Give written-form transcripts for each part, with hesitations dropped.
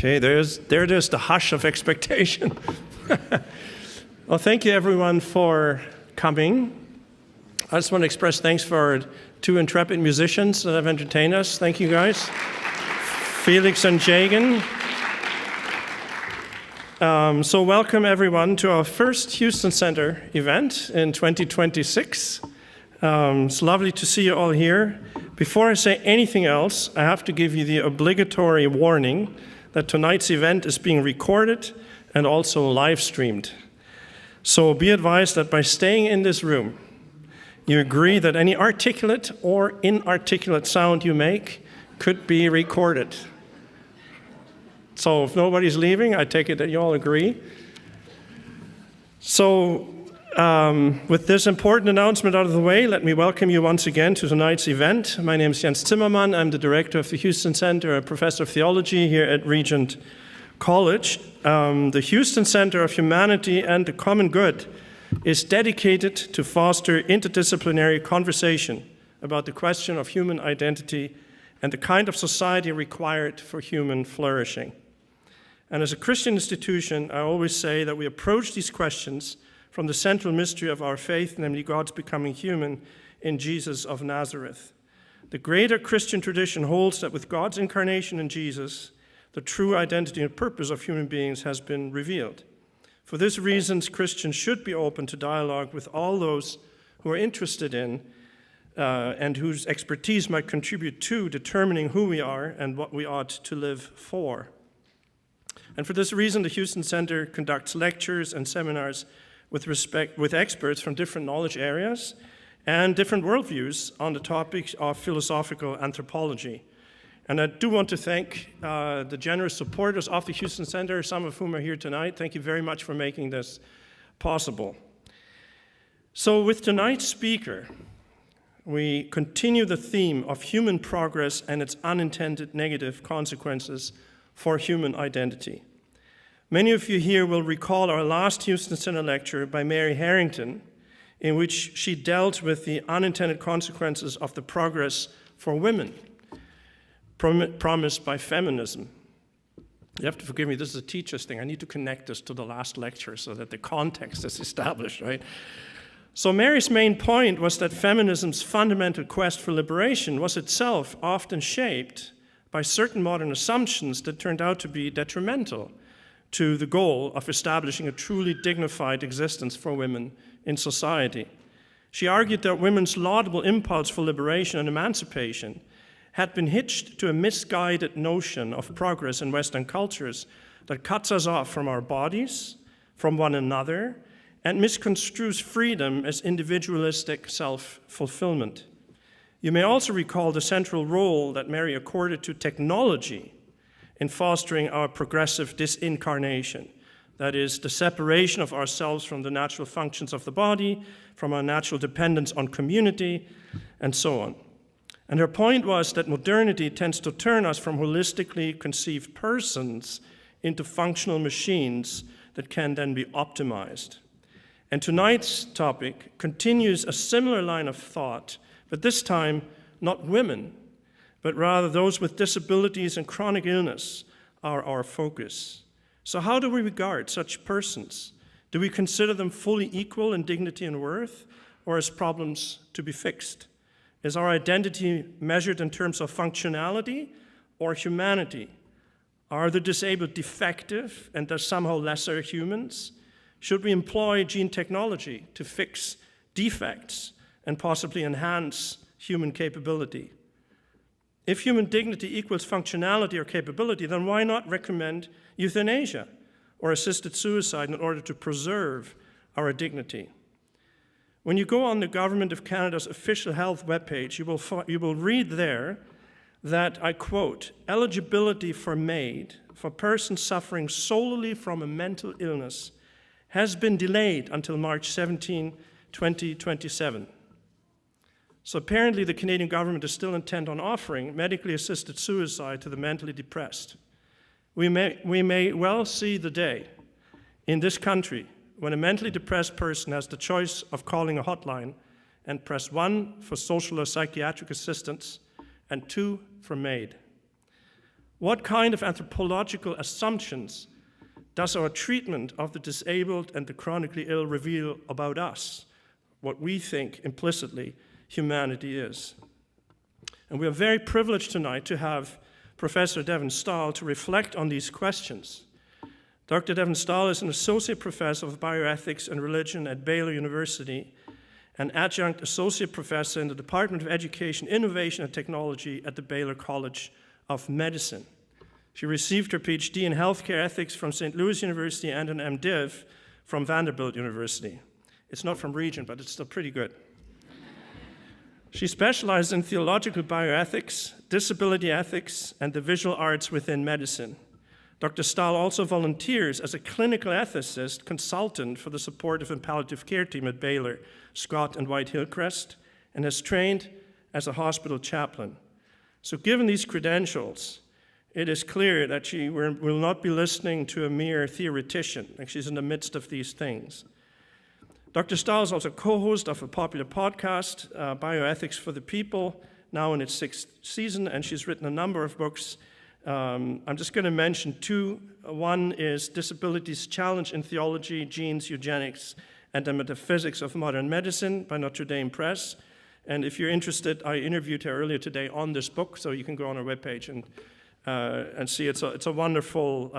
Okay, there's the hush of expectation. Well, thank you everyone for coming. I just want to express thanks for two intrepid musicians that have entertained us. Thank you guys. Felix and Jagan. So welcome everyone to our first Houston Center event in 2026. It's lovely to see you all here. Before I say anything else, I have to give you the obligatory warning that tonight's event is being recorded and also live streamed. So be advised that by staying in this room, you agree that any articulate or inarticulate sound you make could be recorded. So if nobody's leaving, I take it that you all agree. So with this important announcement out of the way, let me welcome you once again to tonight's event. My name is Jens Zimmermann. I'm the director of the Houston Center, a professor of theology here at Regent College. The Houston Center of Humanity and the Common Good is dedicated to foster interdisciplinary conversation about the question of human identity and the kind of society required for human flourishing. And as a Christian institution, I always say that we approach these questions from the central mystery of our faith, namely God's becoming human in Jesus of Nazareth. The greater Christian tradition holds that with God's incarnation in Jesus, the true identity and purpose of human beings has been revealed. For this reason, Christians should be open to dialogue with all those who are interested in and whose expertise might contribute to determining who we are and what we ought to live for. And for this reason, the Houston Center conducts lectures and seminars with experts from different knowledge areas and different worldviews on the topic of philosophical anthropology. And I do want to thank the generous supporters of the Houston Center, some of whom are here tonight. Thank you very much for making this possible. So with tonight's speaker, we continue the theme of human progress and its unintended negative consequences for human identity. Many of you here will recall our last Houston Center lecture by Mary Harrington, in which she dealt with the unintended consequences of the progress for women promised by feminism. You have to forgive me, this is a teacher's thing. I need to connect this to the last lecture so that the context is established, right? So Mary's main point was that feminism's fundamental quest for liberation was itself often shaped by certain modern assumptions that turned out to be detrimental to the goal of establishing a truly dignified existence for women in society. She argued that women's laudable impulse for liberation and emancipation had been hitched to a misguided notion of progress in Western cultures that cuts us off from our bodies, from one another, and misconstrues freedom as individualistic self-fulfillment. You may also recall the central role that Mary accorded to technology in fostering our progressive disincarnation, that is, the separation of ourselves from the natural functions of the body, from our natural dependence on community, and so on. And her point was that modernity tends to turn us from holistically conceived persons into functional machines that can then be optimized. And tonight's topic continues a similar line of thought, but this time not women, but rather those with disabilities and chronic illness are our focus. So how do we regard such persons? Do we consider them fully equal in dignity and worth, or as problems to be fixed? Is our identity measured in terms of functionality or humanity? Are the disabled defective and thus somehow lesser humans? Should we employ gene technology to fix defects and possibly enhance human capability? If human dignity equals functionality or capability, then why not recommend euthanasia or assisted suicide in order to preserve our dignity? When you go on the Government of Canada's official health webpage, you will read there that, I quote, eligibility for MAID for persons suffering solely from a mental illness has been delayed until March 17, 2027. So apparently the Canadian government is still intent on offering medically assisted suicide to the mentally depressed. We may well see the day in this country when a mentally depressed person has the choice of calling a hotline and press 1 for social or psychiatric assistance and 2 for MAID. What kind of anthropological assumptions does our treatment of the disabled and the chronically ill reveal about us, what we think implicitly humanity is? And we are very privileged tonight to have Professor Devan Stahl to reflect on these questions. Dr. Devan Stahl is an associate professor of bioethics and religion at Baylor University, an adjunct associate professor in the Department of Education, Innovation, and Technology at the Baylor College of Medicine. She received her PhD in healthcare ethics from St. Louis University and an MDiv from Vanderbilt University. It's not from Regent, but it's still pretty good. She specialized in theological bioethics, disability ethics, and the visual arts within medicine. Dr. Stahl also volunteers as a clinical ethicist consultant for the supportive and palliative care team at Baylor, Scott and White Hillcrest, and has trained as a hospital chaplain. So given these credentials, it is clear that she will not be listening to a mere theoretician, like she's in the midst of these things. Dr. Stahl is also co-host of a popular podcast, Bioethics for the People, now in its 6th season, and she's written a number of books. I'm just going to mention two. One is Disability's Challenge in Theology, Genes, Eugenics, and the Metaphysics of Modern Medicine by Notre Dame Press. And if you're interested, I interviewed her earlier today on this book, so you can go on our webpage and see it's a wonderful,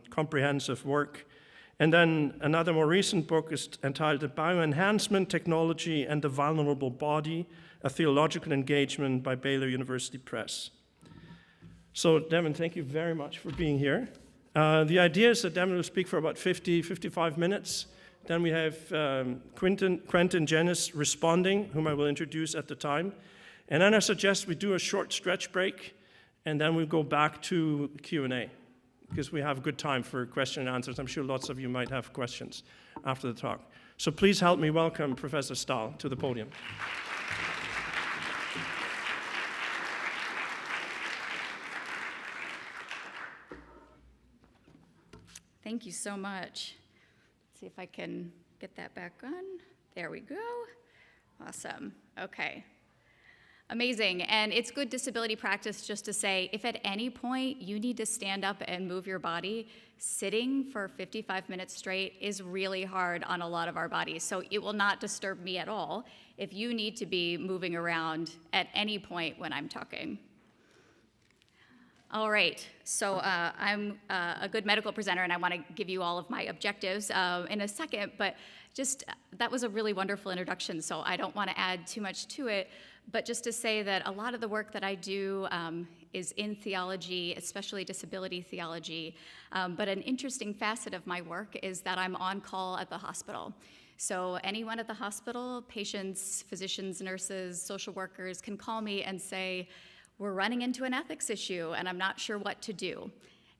comprehensive work. And then another more recent book is entitled Bioenhancement, Technology, and the Vulnerable Body, a Theological Engagement by Baylor University Press. So Devan, thank you very much for being here. The idea is that Devan will speak for about 55 minutes. Then we have Quentin Genuis responding, whom I will introduce at the time. And then I suggest we do a short stretch break, and then we'll go back to Q&A, because we have good time for question and answers. I'm sure lots of you might have questions after the talk. So please help me welcome Professor Stahl to the podium. Thank you so much. Let's see if I can get that back on. There we go. Awesome. Okay. Amazing. And it's good disability practice just to say, if at any point you need to stand up and move your body, sitting for 55 minutes straight is really hard on a lot of our bodies. So it will not disturb me at all if you need to be moving around at any point when I'm talking. All right, so I'm a good medical presenter, and I want to give you all of my objectives in a second, but just that was a really wonderful introduction, so I don't want to add too much to it, but just to say that a lot of the work that I do is in theology, especially disability theology, but an interesting facet of my work is that I'm on call at the hospital. So anyone at the hospital, patients, physicians, nurses, social workers can call me and say, we're running into an ethics issue and I'm not sure what to do.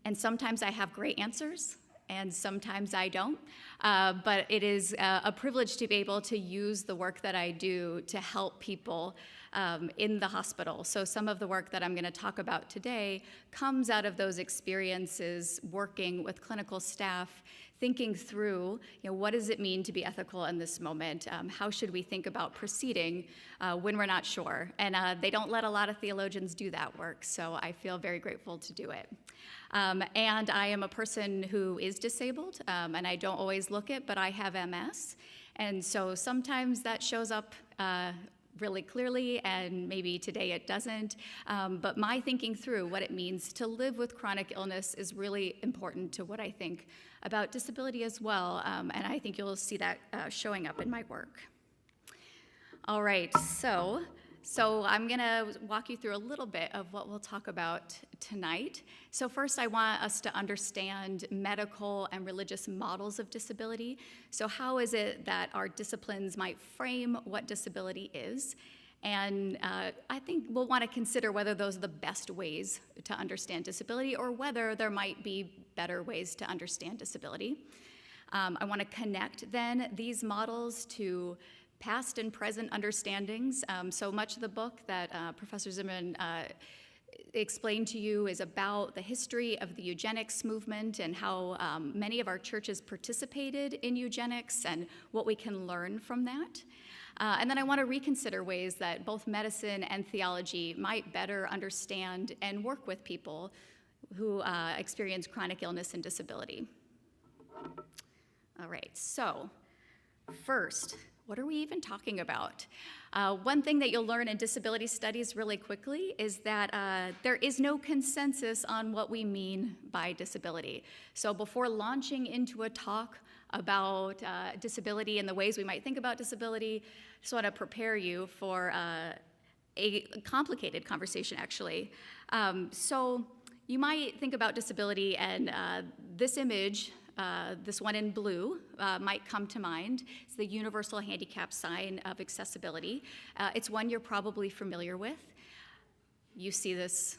And sometimes I have great answers and sometimes I don't. But it is a privilege to be able to use the work that I do to help people in the hospital. So some of the work that I'm going to talk about today comes out of those experiences working with clinical staff, thinking through, what does it mean to be ethical in this moment? How should we think about proceeding when we're not sure? And they don't let a lot of theologians do that work, so I feel very grateful to do it. And I am a person who is disabled, and I don't always look it, but I have MS. And so sometimes that shows up really clearly, and maybe today it doesn't. But my thinking through what it means to live with chronic illness is really important to what I think about disability as well, and I think you'll see that showing up in my work. All right, so I'm gonna walk you through a little bit of what we'll talk about tonight. So first, I want us to understand medical and religious models of disability. So how is it that our disciplines might frame what disability is? And I think we'll want to consider whether those are the best ways to understand disability or whether there might be better ways to understand disability. I want to connect then these models to past and present understandings. So much of the book that Professor Zimmerman explained to you is about the history of the eugenics movement and how many of our churches participated in eugenics and what we can learn from that. And then I want to reconsider ways that both medicine and theology might better understand and work with people who experience chronic illness and disability. All right, so first, what are we even talking about? One thing that you'll learn in disability studies really quickly is that there is no consensus on what we mean by disability. So before launching into a talk about disability and the ways we might think about disability, I just want to prepare you for a complicated conversation, actually. So you might think about disability, and this image, this one in blue, might come to mind. It's the universal handicap sign of accessibility. It's one you're probably familiar with. You see this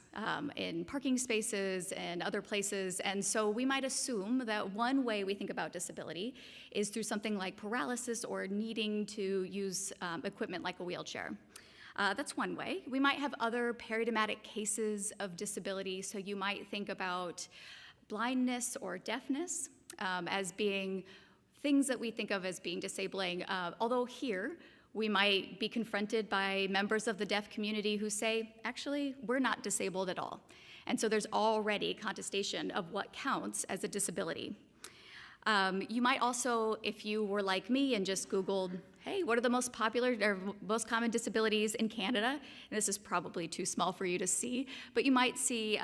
in parking spaces and other places, and so we might assume that one way we think about disability is through something like paralysis or needing to use equipment like a wheelchair. That's one way. We might have other paradigmatic cases of disability, so you might think about blindness or deafness as being things that we think of as being disabling, although here we might be confronted by members of the deaf community who say, actually, we're not disabled at all. And so there's already contestation of what counts as a disability. You might also, if you were like me and just Googled, hey, what are the most popular or most common disabilities in Canada? And this is probably too small for you to see, but you might see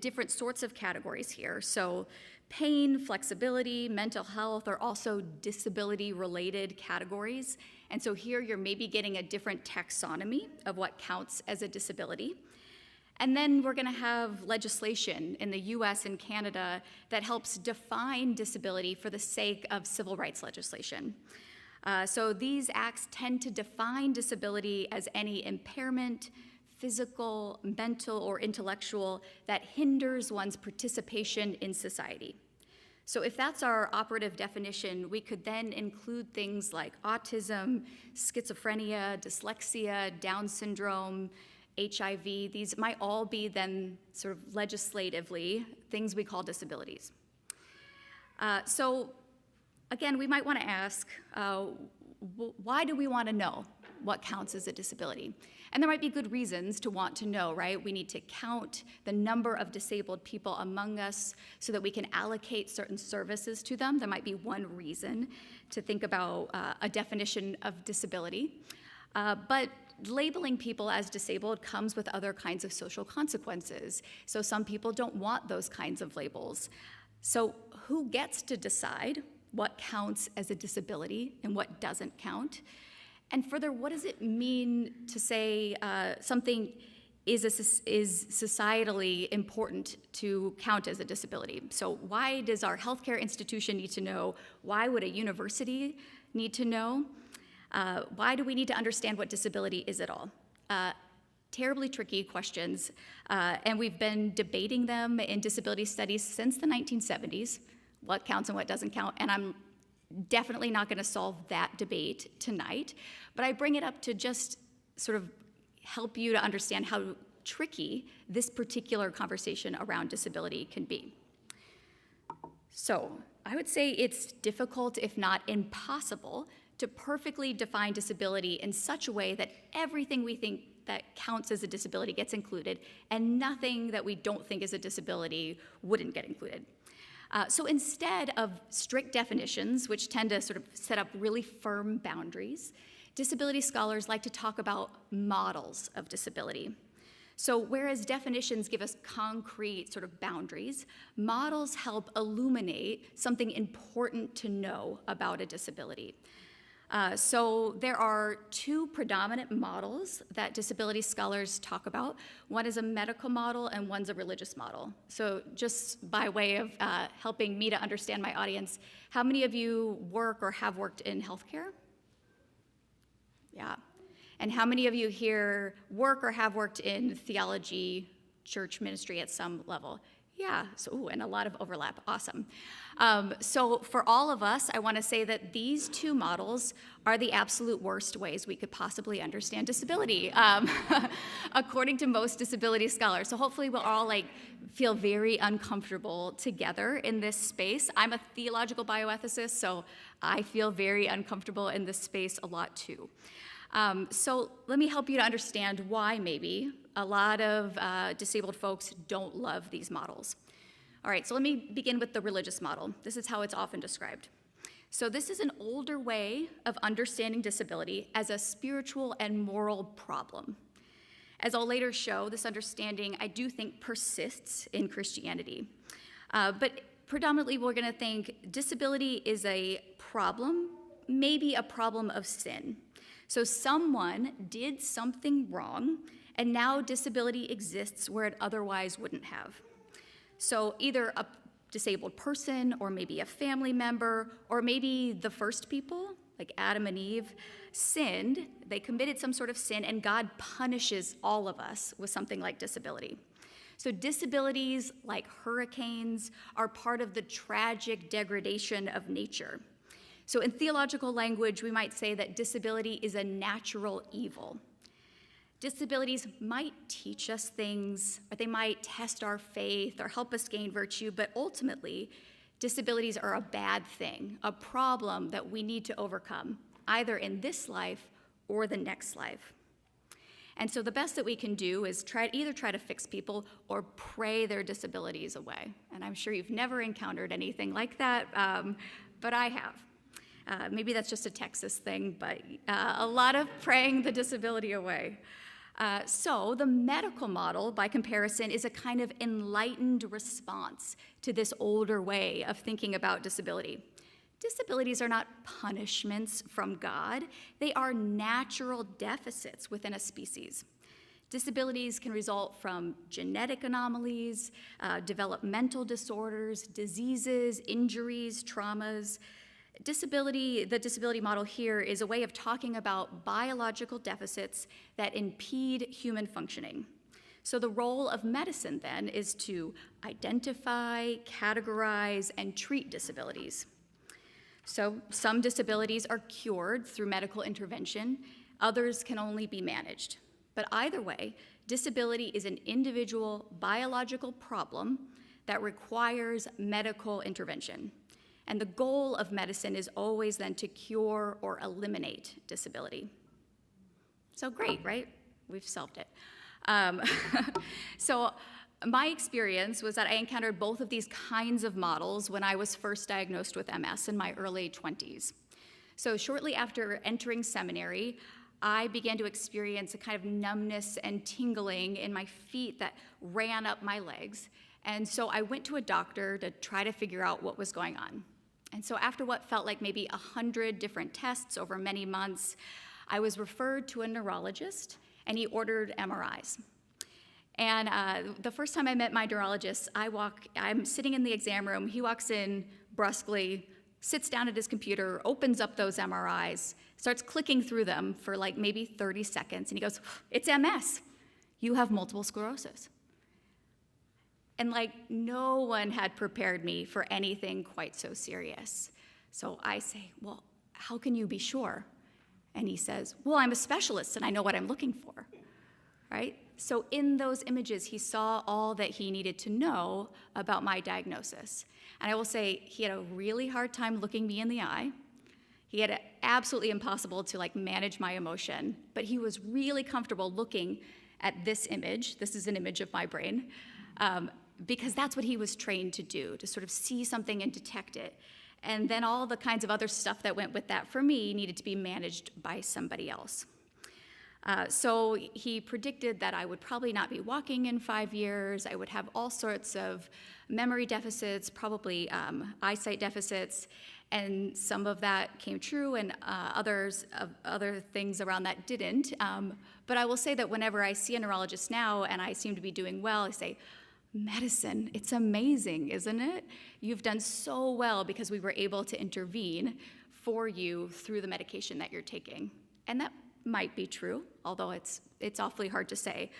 different sorts of categories here. So pain, flexibility, mental health are also disability-related categories. And so here you're maybe getting a different taxonomy of what counts as a disability. And then we're gonna have legislation in the US and Canada that helps define disability for the sake of civil rights legislation. So these acts tend to define disability as any impairment, physical, mental, or intellectual that hinders one's participation in society. So if that's our operative definition, we could then include things like autism, schizophrenia, dyslexia, Down syndrome, HIV. These might all be then sort of legislatively things we call disabilities. So again, we might want to ask, why do we want to know what counts as a disability? And there might be good reasons to want to know, right? We need to count the number of disabled people among us so that we can allocate certain services to them. There might be one reason to think about a definition of disability. But labeling people as disabled comes with other kinds of social consequences. So some people don't want those kinds of labels. So who gets to decide what counts as a disability and what doesn't count? And further, what does it mean to say something is societally important to count as a disability? So why does our healthcare institution need to know? Why would a university need to know? Why do we need to understand what disability is at all? Terribly tricky questions, and we've been debating them in disability studies since the 1970s, what counts and what doesn't count, and I'm definitely not going to solve that debate tonight, but I bring it up to just sort of help you to understand how tricky this particular conversation around disability can be. So I would say it's difficult, if not impossible, to perfectly define disability in such a way that everything we think that counts as a disability gets included, and nothing that we don't think is a disability wouldn't get included. So instead of strict definitions, which tend to sort of set up really firm boundaries, disability scholars like to talk about models of disability. So whereas definitions give us concrete sort of boundaries, models help illuminate something important to know about a disability. So there are two predominant models that disability scholars talk about. One is a medical model and one's a religious model. So just by way of helping me to understand my audience, how many of you work or have worked in healthcare? Yeah. And how many of you here work or have worked in theology, church ministry at some level? Yeah, so, ooh, and a lot of overlap, awesome. So for all of us, I wanna say that these two models are the absolute worst ways we could possibly understand disability, according to most disability scholars. So hopefully we'll all feel very uncomfortable together in this space. I'm a theological bioethicist, so I feel very uncomfortable in this space a lot too. So let me help you to understand why maybe a lot of disabled folks don't love these models. All right, so let me begin with the religious model. This is how it's often described. So this is an older way of understanding disability as a spiritual and moral problem. As I'll later show, this understanding, I do think, persists in Christianity. But predominantly, we're going to think disability is a problem, maybe a problem of sin. So someone did something wrong, and now disability exists where it otherwise wouldn't have. So either a disabled person, or maybe a family member, or maybe the first people, like Adam and Eve, sinned. They committed some sort of sin, and God punishes all of us with something like disability. So disabilities, like hurricanes, are part of the tragic degradation of nature. So in theological language, we might say that disability is a natural evil. Disabilities might teach us things, or they might test our faith or help us gain virtue, but ultimately, disabilities are a bad thing, a problem that we need to overcome, either in this life or the next life. And so the best that we can do is either try to fix people or pray their disabilities away. And I'm sure you've never encountered anything like that, but I have. Maybe that's just a Texas thing, but a lot of praying the disability away. So the medical model, by comparison, is a kind of enlightened response to this older way of thinking about disability. Disabilities are not punishments from God. They are natural deficits within a species. Disabilities can result from genetic anomalies, developmental disorders, diseases, injuries, traumas. The disability model here is a way of talking about biological deficits that impede human functioning. So the role of medicine then is to identify, categorize, and treat disabilities. So some disabilities are cured through medical intervention, others can only be managed. But either way, disability is an individual biological problem that requires medical intervention. And the goal of medicine is always then to cure or eliminate disability. So great, right? We've solved it. So my experience was that I encountered both of these kinds of models when I was first diagnosed with MS in my early 20s. So shortly after entering seminary, I began to experience a kind of numbness and tingling in my feet that ran up my legs. And so I went to a doctor to try to figure out what was going on. And so after what felt like maybe 100 different tests over many months, I was referred to a neurologist, and he ordered MRIs. And the first time I met my neurologist, I'm sitting in the exam room, he walks in brusquely, sits down at his computer, opens up those MRIs, starts clicking through them for like maybe 30 seconds, and he goes, "It's MS. You have multiple sclerosis." And like no one had prepared me for anything quite so serious. So I say, "Well, how can you be sure?" And he says, "Well, I'm a specialist and I know what I'm looking for," right? So in those images, he saw all that he needed to know about my diagnosis. And I will say, he had a really hard time looking me in the eye. He had it absolutely impossible to like manage my emotion, but he was really comfortable looking at this image. This is an image of my brain, because that's what he was trained to do, to sort of see something and detect it. And then all the kinds of other stuff that went with that for me needed to be managed by somebody else. So he predicted that I would probably not be walking in 5 years. I would have all sorts of memory deficits, probably eyesight deficits, and some of that came true, and other things around that didn't. But I will say that whenever I see a neurologist now and I seem to be doing well, I say, "Medicine, it's amazing, isn't it? You've done so well because we were able to intervene for you through the medication that you're taking." And that might be true, although it's awfully hard to say.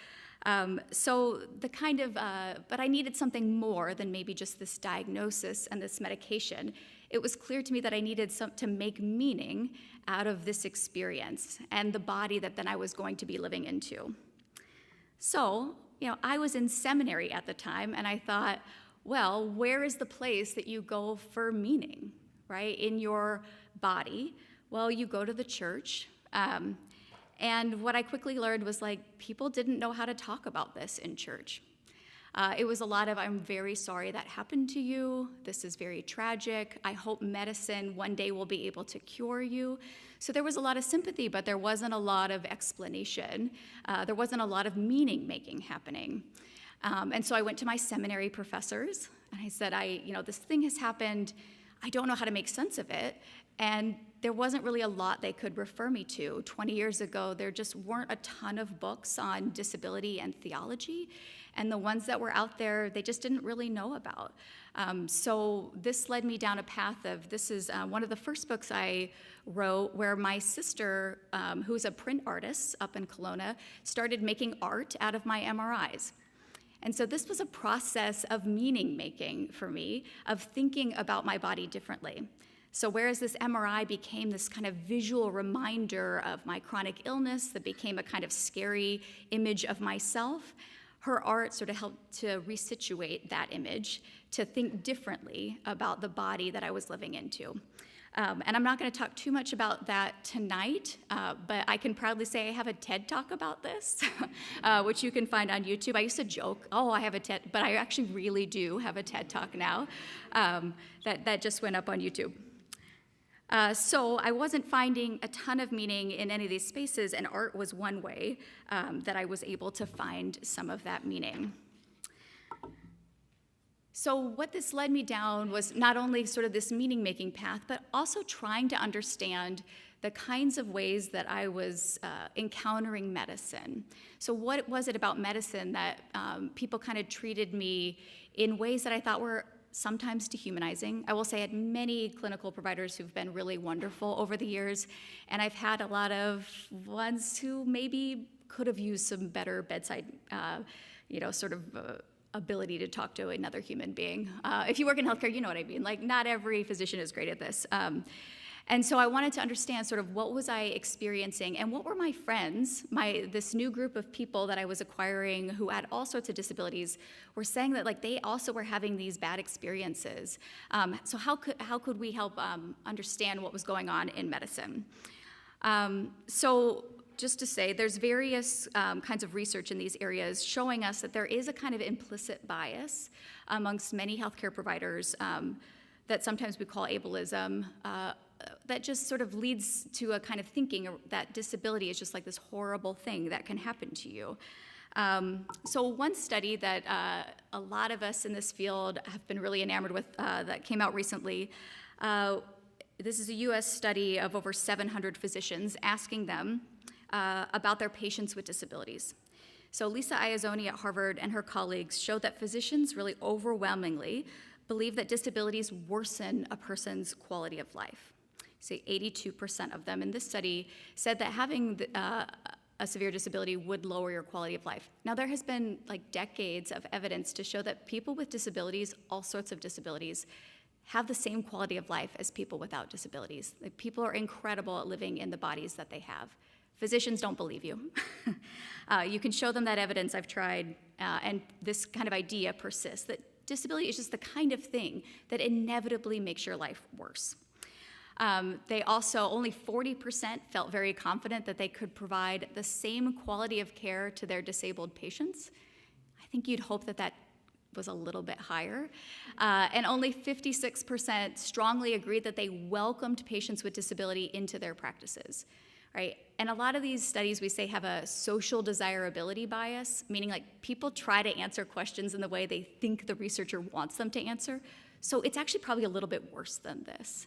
So but I needed something more than maybe just this diagnosis and this medication. It was clear to me that I needed to make meaning out of this experience and the body that then I was going to be living into. So, I was in seminary at the time, and I thought, well, where is the place that you go for meaning, right, in your body? Well, you go to the church. And what I quickly learned was like, people didn't know how to talk about this in church. It was a lot of, I'm very sorry that happened to you. This is very tragic. I hope medicine one day will be able to cure you. So there was a lot of sympathy, but there wasn't a lot of explanation. There wasn't a lot of meaning making happening. And so I went to my seminary professors and I said, this thing has happened. I don't know how to make sense of it. And there wasn't really a lot they could refer me to. 20 years ago, there just weren't a ton of books on disability and theology. And the ones that were out there, they just didn't really know about. So this led me down a path of, this is one of the first books I wrote where my sister, who's a print artist up in Kelowna, started making art out of my MRIs. And so this was a process of meaning making for me, of thinking about my body differently. So whereas this MRI became this kind of visual reminder of my chronic illness that became a kind of scary image of myself, her art sort of helped to resituate that image, to think differently about the body that I was living into. And I'm not going to talk too much about that tonight, but I can proudly say I have a TED Talk about this, which you can find on YouTube. I used to joke, I have a TED, but I actually really do have a TED Talk now that just went up on YouTube. So I wasn't finding a ton of meaning in any of these spaces, and art was one way that I was able to find some of that meaning. So what this led me down was not only sort of this meaning-making path, but also trying to understand the kinds of ways that I was encountering medicine. So what was it about medicine that people kind of treated me in ways that I thought were sometimes dehumanizing? I will say I had many clinical providers who've been really wonderful over the years, and I've had a lot of ones who maybe could have used some better bedside, ability to talk to another human being. If you work in healthcare, you know what I mean. Like, not every physician is great at this. And so I wanted to understand sort of what was I experiencing and what were my friends, this new group of people that I was acquiring who had all sorts of disabilities, were saying that like they also were having these bad experiences. So how could we help understand what was going on in medicine? So just to say, there's various kinds of research in these areas showing us that there is a kind of implicit bias amongst many healthcare providers that sometimes we call ableism, that just sort of leads to a kind of thinking that disability is just like this horrible thing that can happen to you. So one study that a lot of us in this field have been really enamored with that came out recently, this is a US study of over 700 physicians asking them about their patients with disabilities. So Lisa Iazzoni at Harvard and her colleagues showed that physicians really overwhelmingly believe that disabilities worsen a person's quality of life. Say 82% of them in this study said that having a severe disability would lower your quality of life. Now there has been like decades of evidence to show that people with disabilities, all sorts of disabilities, have the same quality of life as people without disabilities. Like, people are incredible at living in the bodies that they have. Physicians don't believe you. You can show them that evidence. I've tried, and this kind of idea persists, that disability is just the kind of thing that inevitably makes your life worse. They also, only 40% felt very confident that they could provide the same quality of care to their disabled patients. I think you'd hope that that was a little bit higher. And only 56% strongly agreed that they welcomed patients with disability into their practices. Right? And a lot of these studies we say have a social desirability bias, meaning like people try to answer questions in the way they think the researcher wants them to answer. So it's actually probably a little bit worse than this.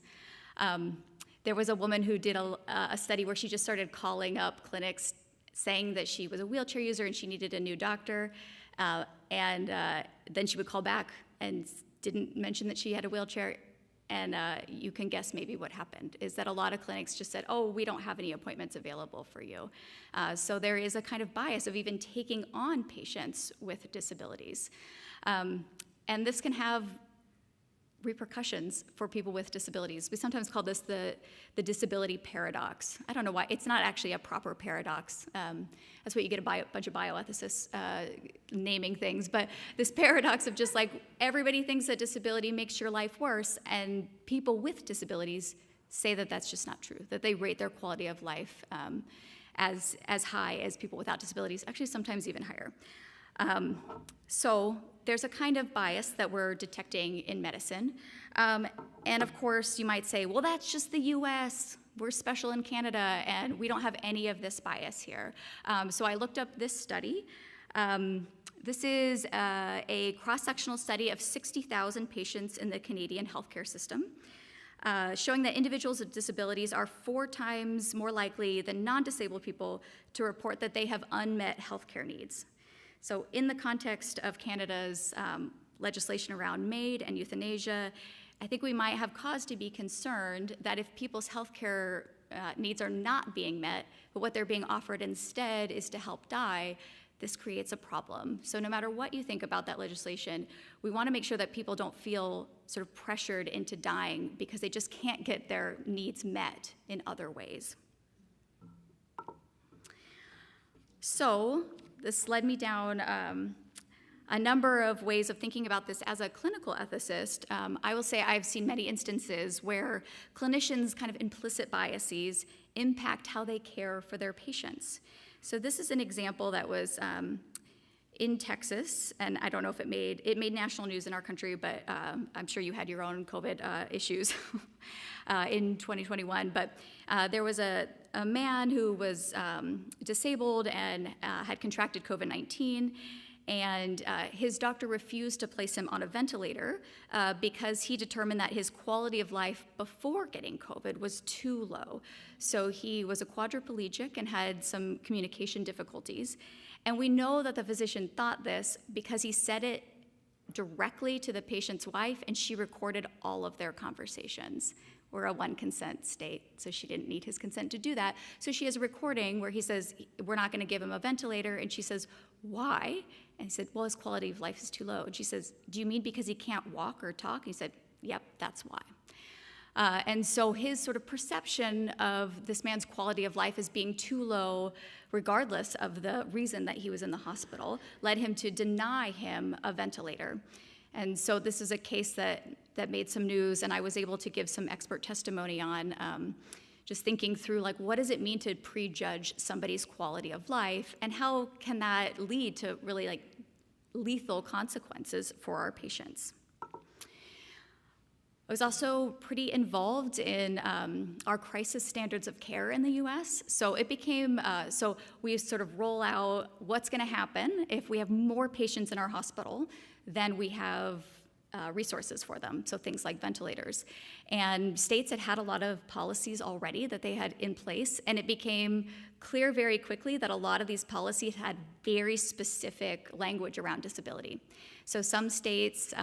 There was a woman who did a study where she just started calling up clinics saying that she was a wheelchair user and she needed a new doctor. And then she would call back and didn't mention that she had a wheelchair. And you can guess maybe what happened is that a lot of clinics just said, we don't have any appointments available for you. So there is a kind of bias of even taking on patients with disabilities. And this can have repercussions for people with disabilities. We sometimes call this the disability paradox. I don't know why. It's not actually a proper paradox. That's what you get a bunch of bioethicists naming things. But this paradox of just like everybody thinks that disability makes your life worse, and people with disabilities say that that's just not true, that they rate their quality of life as high as people without disabilities, actually sometimes even higher. So there's a kind of bias that we're detecting in medicine. And of course, you might say, well, that's just the US. We're special in Canada, and we don't have any of this bias here. So I looked up this study. This is a cross-sectional study of 60,000 patients in the Canadian healthcare system, showing that individuals with disabilities are 4 times more likely than non-disabled people to report that they have unmet healthcare needs. So in the context of Canada's legislation around MAID and euthanasia, I think we might have cause to be concerned that if people's healthcare needs are not being met, but what they're being offered instead is to help die, this creates a problem. So no matter what you think about that legislation, we want to make sure that people don't feel sort of pressured into dying because they just can't get their needs met in other ways. So this led me down a number of ways of thinking about this as a clinical ethicist. I will say I've seen many instances where clinicians' kind of implicit biases impact how they care for their patients. So this is an example that was in Texas, and I don't know if it made national news in our country, but I'm sure you had your own COVID issues in 2021. But there was a man who was disabled and had contracted COVID-19, and his doctor refused to place him on a ventilator because he determined that his quality of life before getting COVID was too low. So he was a quadriplegic and had some communication difficulties. And we know that the physician thought this because he said it directly to the patient's wife, and she recorded all of their conversations. We're a one consent state, so she didn't need his consent to do that. So she has a recording where he says, we're not gonna give him a ventilator, and she says, why? And he said, well, his quality of life is too low. And she says, do you mean because he can't walk or talk? And he said, yep, that's why. And so his sort of perception of this man's quality of life as being too low, regardless of the reason that he was in the hospital, led him to deny him a ventilator. And so this is a case that made some news, and I was able to give some expert testimony on just thinking through, like, what does it mean to prejudge somebody's quality of life, and how can that lead to really, like, lethal consequences for our patients? I was also pretty involved in our crisis standards of care in the US. So it became, so we sort of roll out what's gonna happen if we have more patients in our hospital than we have resources for them, so things like ventilators. And states had a lot of policies already that they had in place, and it became clear very quickly that a lot of these policies had very specific language around disability. So some states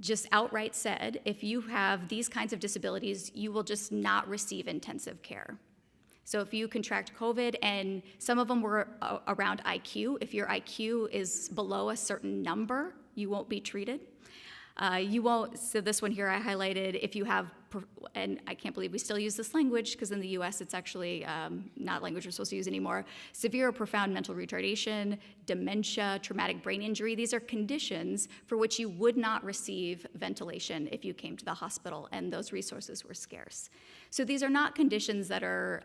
just outright said, if you have these kinds of disabilities, you will just not receive intensive care. So if you contract COVID, and some of them were around IQ, if your IQ is below a certain number, you won't be treated. You won't, so this one here I highlighted, if you have, and I can't believe we still use this language, because in the US it's actually not language we're supposed to use anymore, severe or profound mental retardation, dementia, traumatic brain injury. These are conditions for which you would not receive ventilation if you came to the hospital, and those resources were scarce. So these are not conditions that are,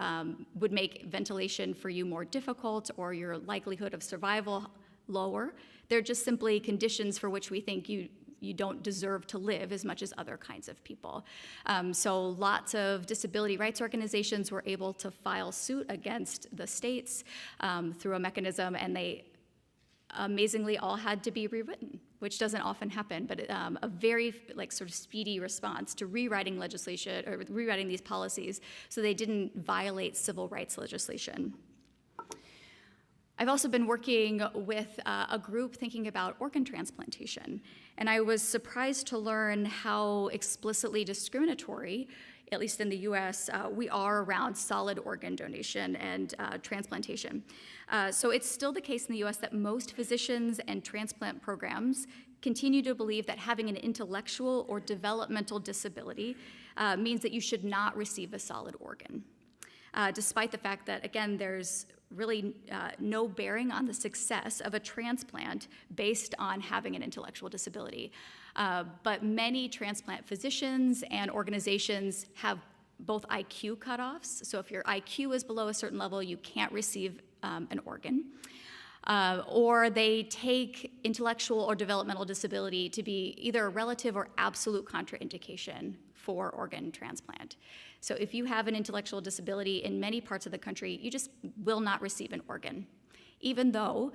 would make ventilation for you more difficult or your likelihood of survival lower. They're just simply conditions for which we think you don't deserve to live as much as other kinds of people. So lots of disability rights organizations were able to file suit against the states through a mechanism, and they amazingly all had to be rewritten, which doesn't often happen, but a very sort of speedy response to rewriting legislation, or rewriting these policies so they didn't violate civil rights legislation. I've also been working with a group thinking about organ transplantation, and I was surprised to learn how explicitly discriminatory, at least in the US, we are around solid organ donation and transplantation. So it's still the case in the US that most physicians and transplant programs continue to believe that having an intellectual or developmental disability means that you should not receive a solid organ. Despite the fact that, again, there's really no bearing on the success of a transplant based on having an intellectual disability. But many transplant physicians and organizations have both IQ cutoffs. So if your IQ is below a certain level, you can't receive an organ. Or they take intellectual or developmental disability to be either a relative or absolute contraindication for organ transplant. So if you have an intellectual disability in many parts of the country, you just will not receive an organ, even though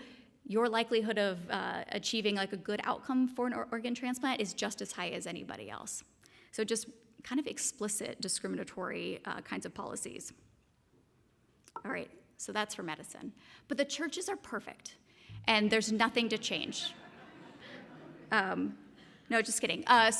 your likelihood of achieving like a good outcome for an organ transplant is just as high as anybody else. So just kind of explicit discriminatory kinds of policies. All right, so that's for medicine. But the churches are perfect, and there's nothing to change. No, just kidding. I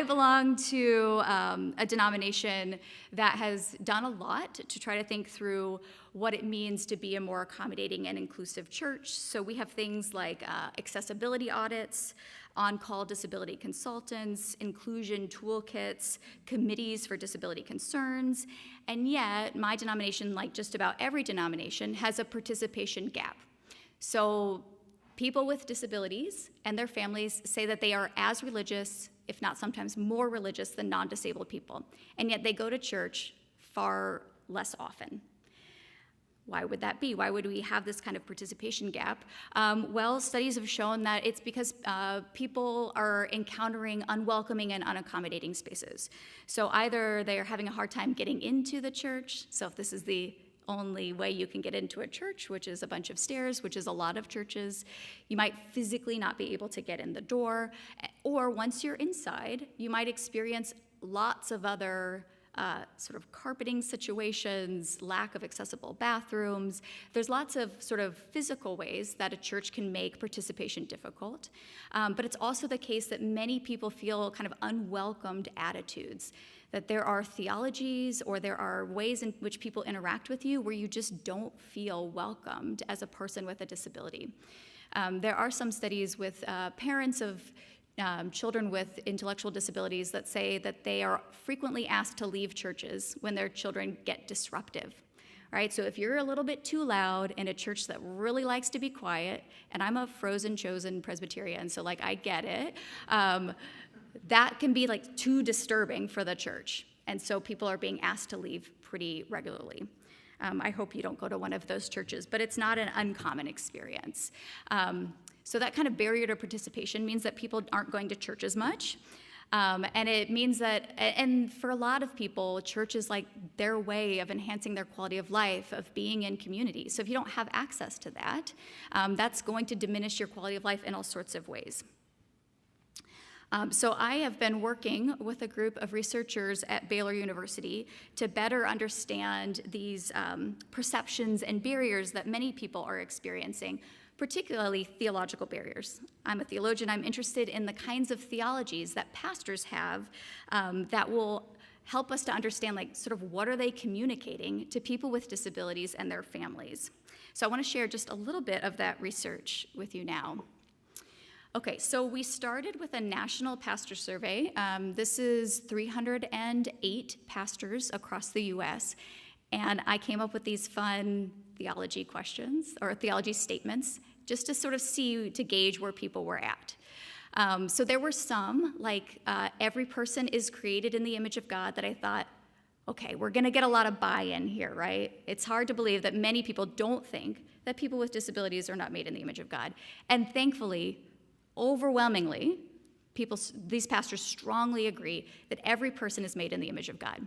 belong to a denomination that has done a lot to try to think through what it means to be a more accommodating and inclusive church. So we have things like accessibility audits, on-call disability consultants, inclusion toolkits, committees for disability concerns, and yet my denomination, like just about every denomination, has a participation gap. So people with disabilities and their families say that they are as religious, if not sometimes more religious, than non-disabled people, and yet they go to church far less often. Why would that be? Why would we have this kind of participation gap? Well, studies have shown that it's because people are encountering unwelcoming and unaccommodating spaces. So either they are having a hard time getting into the church, so if this is the only way you can get into a church, which is a bunch of stairs, which is a lot of churches, you might physically not be able to get in the door, or once you're inside, you might experience lots of other sort of carpeting situations, lack of accessible bathrooms. There's lots of sort of physical ways that a church can make participation difficult, but it's also the case that many people feel kind of unwelcomed attitudes, that there are theologies or there are ways in which people interact with you where you just don't feel welcomed as a person with a disability. There are some studies with parents of children with intellectual disabilities that say that they are frequently asked to leave churches when their children get disruptive. Right? So if you're a little bit too loud in a church that really likes to be quiet, and I'm a frozen chosen Presbyterian, so like I get it, that can be like too disturbing for the church. And so people are being asked to leave pretty regularly. I hope you don't go to one of those churches, but it's not an uncommon experience. So that kind of barrier to participation means that people aren't going to church as much. And it means that, and for a lot of people, church is like their way of enhancing their quality of life, of being in community. So if you don't have access to that, that's going to diminish your quality of life in all sorts of ways. So I have been working with a group of researchers at Baylor University to better understand these perceptions and barriers that many people are experiencing, particularly theological barriers. I'm a theologian. I'm interested in the kinds of theologies that pastors have that will help us to understand, like, sort of what are they communicating to people with disabilities and their families. So I want to share just a little bit of that research with you now. Okay, so we started with a national pastor survey. This is 308 pastors across the U.S., and I came up with these fun theology questions, or theology statements, just to sort of see, to gauge where people were at. So there were some, like every person is created in the image of God, that I thought, okay, we're gonna get a lot of buy-in here, right? It's hard to believe that many people don't think that people with disabilities are not made in the image of God. And thankfully, overwhelmingly, these pastors strongly agree that every person is made in the image of God.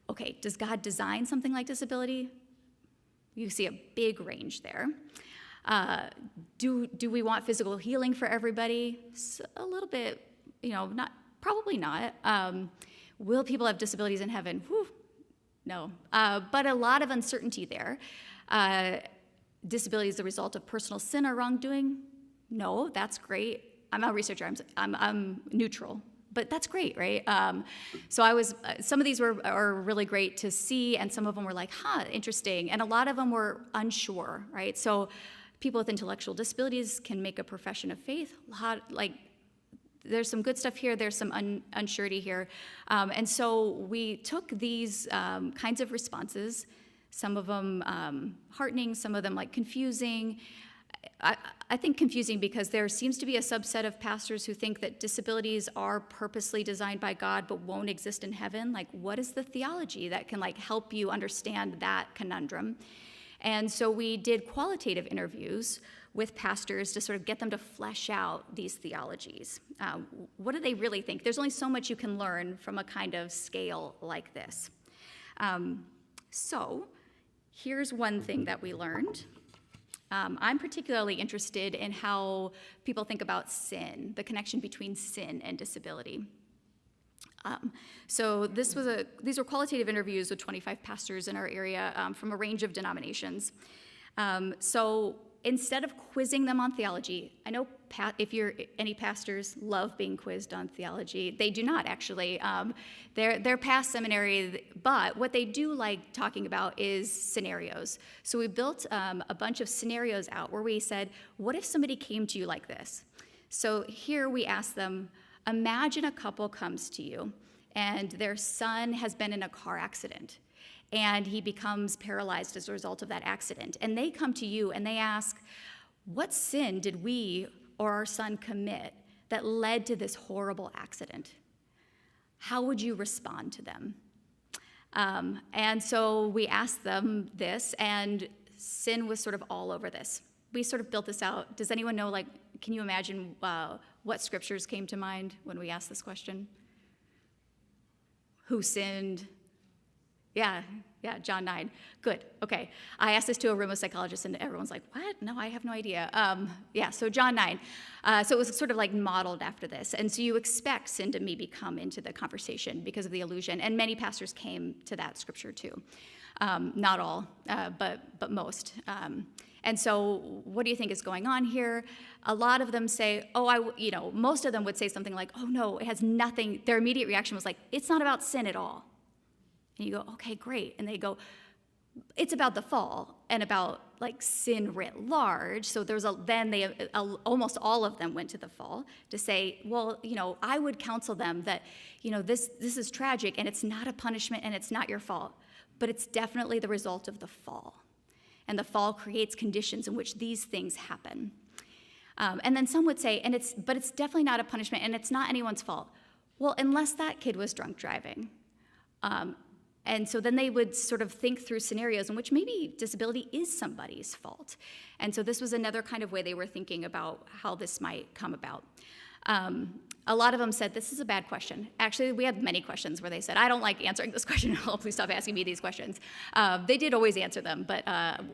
Okay, does God design something like disability? You see a big range there. Do we want physical healing for everybody? A little bit, probably not. Will people have disabilities in heaven? Whew, no. But a lot of uncertainty there. Disability is the result of personal sin or wrongdoing? No, that's great. I'm a researcher. I'm neutral, but that's great, right? So some of these are really great to see, and some of them were like, interesting, and a lot of them were unsure, right? So people with intellectual disabilities can make a profession of faith. There's some good stuff here. There's some unsurety here, and so we took these kinds of responses. Some of them heartening, some of them like confusing. I think confusing because there seems to be a subset of pastors who think that disabilities are purposely designed by God but won't exist in heaven. Like, what is the theology that can like help you understand that conundrum? And so we did qualitative interviews with pastors to sort of get them to flesh out these theologies. What do they really think? There's only so much you can learn from a kind of scale like this. So here's one thing that we learned. I'm particularly interested in how people think about sin, the connection between sin and disability. So these were qualitative interviews with 25 pastors in our area from a range of denominations. So instead of quizzing them on theology, I know any pastors love being quizzed on theology. They do not, actually. They're past seminary, but what they do like talking about is scenarios. So we built a bunch of scenarios out where we said, what if somebody came to you like this? So here we asked them, imagine a couple comes to you and their son has been in a car accident and he becomes paralyzed as a result of that accident. And they come to you and they ask, what sin did we or our son commit that led to this horrible accident? How would you respond to them? And so we asked them this, and sin was sort of all over this. We sort of built this out. Does anyone know, like, can you imagine what scriptures came to mind when we asked this question? Who sinned? Yeah, John 9. Good, okay. I asked this to a room of psychologists, and everyone's like, what? No, I have no idea. So John 9. So it was sort of like modeled after this. And so you expect sin to maybe come into the conversation because of the illusion. And many pastors came to that scripture too. Not all, but most. And so what do you think is going on here? A lot of them say, most of them would say something like, oh no, it has nothing. Their immediate reaction was like, it's not about sin at all. And you go, okay, great. And they go, it's about the fall and about like sin writ large. So almost all of them went to the fall to say, well, I would counsel them that, this is tragic and it's not a punishment and it's not your fault, but it's definitely the result of the fall. And the fall creates conditions in which these things happen. And then some would say, but it's definitely not a punishment and it's not anyone's fault. Well, unless that kid was drunk driving. And so then they would sort of think through scenarios in which maybe disability is somebody's fault. And so this was another kind of way they were thinking about how this might come about. A lot of them said, this is a bad question. Actually, we had many questions where they said, I don't like answering this question at all. Please stop asking me these questions. They did always answer them, but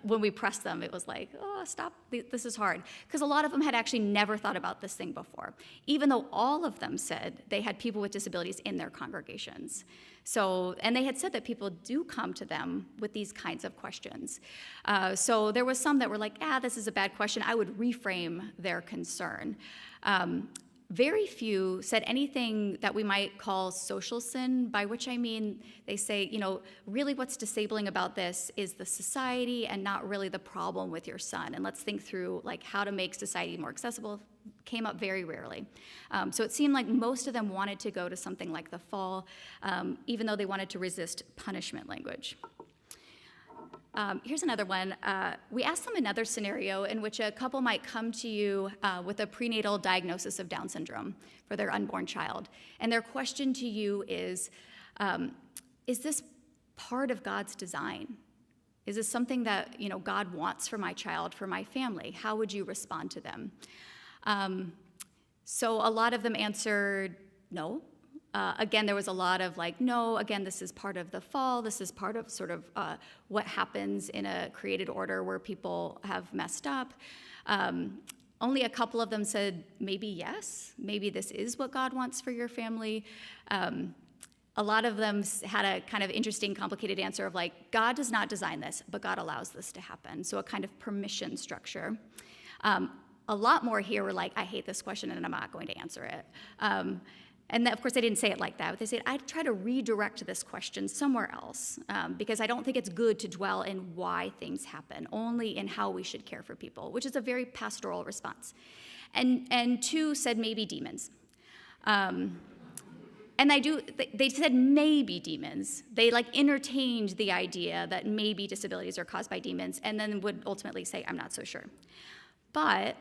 when we pressed them, it was like, oh, stop, this is hard. Because a lot of them had actually never thought about this thing before, even though all of them said they had people with disabilities in their congregations. And they had said that people do come to them with these kinds of questions. So there was some that were like, this is a bad question. I would reframe their concern. Very few said anything that we might call social sin, by which I mean they say, really what's disabling about this is the society and not really the problem with your son. And let's think through like how to make society more accessible. Came up very rarely. So it seemed like most of them wanted to go to something like the fall, even though they wanted to resist punishment language. Here's another one. We asked them another scenario in which a couple might come to you with a prenatal diagnosis of Down syndrome for their unborn child. And their question to you is this part of God's design? Is this something that God wants for my child, for my family? How would you respond to them? So a lot of them answered no. Again, there was a lot of like, no, again, this is part of the fall. This is part of sort of what happens in a created order where people have messed up. Only a couple of them said, maybe yes, maybe this is what God wants for your family. A lot of them had a kind of interesting, complicated answer of like, God does not design this, but God allows this to happen. So a kind of permission structure. A lot more here were like, I hate this question and I'm not going to answer it. And of course, they didn't say it like that, but they said, I'd try to redirect this question somewhere else because I don't think it's good to dwell in why things happen, only in how we should care for people, which is a very pastoral response. And two said maybe demons. And they said maybe demons. They like entertained the idea that maybe disabilities are caused by demons and then would ultimately say, I'm not so sure. But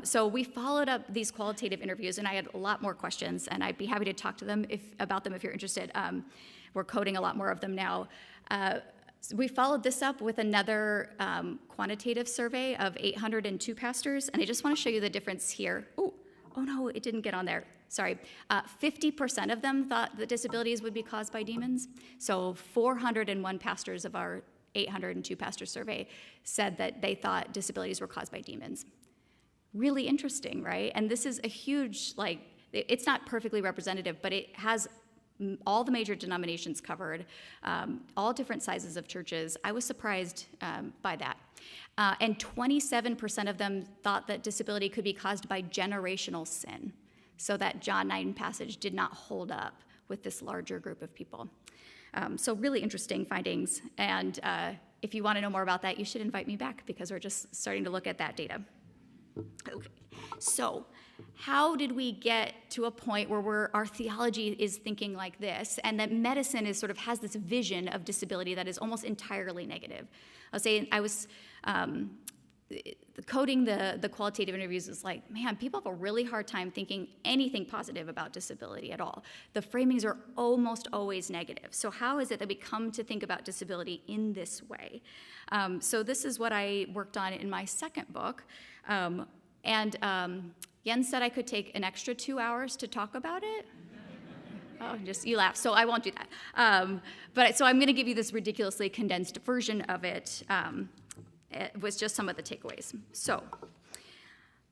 so we followed up these qualitative interviews, and I had a lot more questions, and I'd be happy to talk to them about them if you're interested. We're coding a lot more of them now. We followed this up with another quantitative survey of 802 pastors, and I just want to show you the difference here. Oh no, it didn't get on there. Sorry. 50% of them thought that disabilities would be caused by demons. So 401 pastors of our 802 pastor survey said that they thought disabilities were caused by demons. Really interesting, right? And this is a huge, it's not perfectly representative, but it has all the major denominations covered, all different sizes of churches. I was surprised by that. And 27% of them thought that disability could be caused by generational sin. So that John 9 passage did not hold up with this larger group of people. So really interesting findings. And if you want to know more about that, you should invite me back because we're just starting to look at that data. Okay, so how did we get to a point where our theology is thinking like this, and that medicine is has this vision of disability that is almost entirely negative? I'll say I was coding the qualitative interviews is man, people have a really hard time thinking anything positive about disability at all. The framings are almost always negative. So how is it that we come to think about disability in this way? So this is what I worked on in my second book. Jens said I could take an extra 2 hours to talk about it. Oh, you laugh, so I won't do that. So I'm going to give you this ridiculously condensed version of it. It was just some of the takeaways. So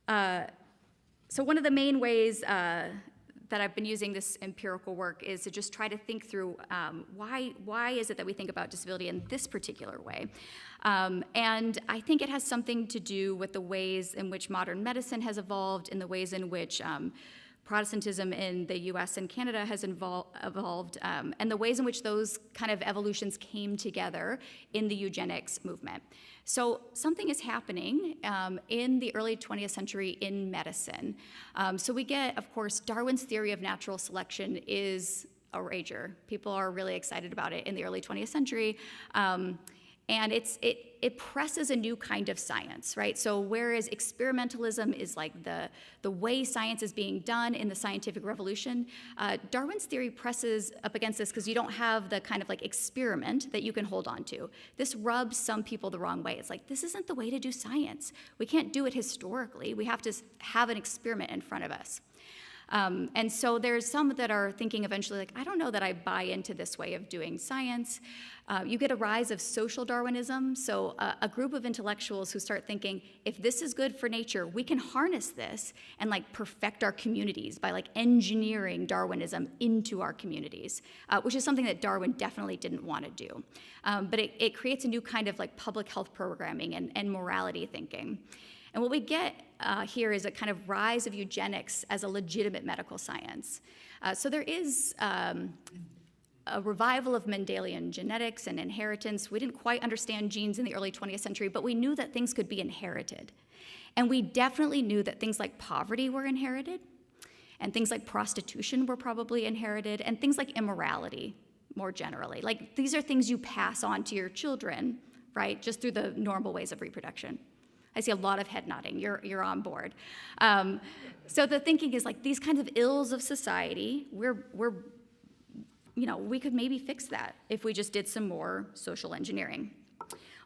one of the main ways that I've been using this empirical work is to just try to think through why is it that we think about disability in this particular way. And I think it has something to do with the ways in which modern medicine has evolved, in the ways in which Protestantism in the US and Canada has evolved, and the ways in which those kind of evolutions came together in the eugenics movement. So something is happening in the early 20th century in medicine. So we get, of course, Darwin's theory of natural selection is a rager. People are really excited about it in the early 20th century. And it presses a new kind of science, right? So whereas experimentalism is the way science is being done in the scientific revolution, Darwin's theory presses up against this because you don't have the kind of experiment that you can hold on to. This rubs some people the wrong way. It's this isn't the way to do science. We can't do it historically. We have to have an experiment in front of us. And so there's some that are thinking eventually, I don't know that I buy into this way of doing science. You get a rise of social Darwinism, so a group of intellectuals who start thinking, if this is good for nature, we can harness this and perfect our communities by engineering Darwinism into our communities, which is something that Darwin definitely didn't want to do. But it creates a new kind of public health programming and morality thinking. And what we get here is a kind of rise of eugenics as a legitimate medical science. So there is a revival of Mendelian genetics and inheritance. We didn't quite understand genes in the early 20th century, but we knew that things could be inherited. And we definitely knew that things like poverty were inherited, and things like prostitution were probably inherited, and things like immorality more generally. These are things you pass on to your children, right, just through the normal ways of reproduction. I see a lot of head nodding. You're on board. So the thinking is these kinds of ills of society, we could maybe fix that if we just did some more social engineering.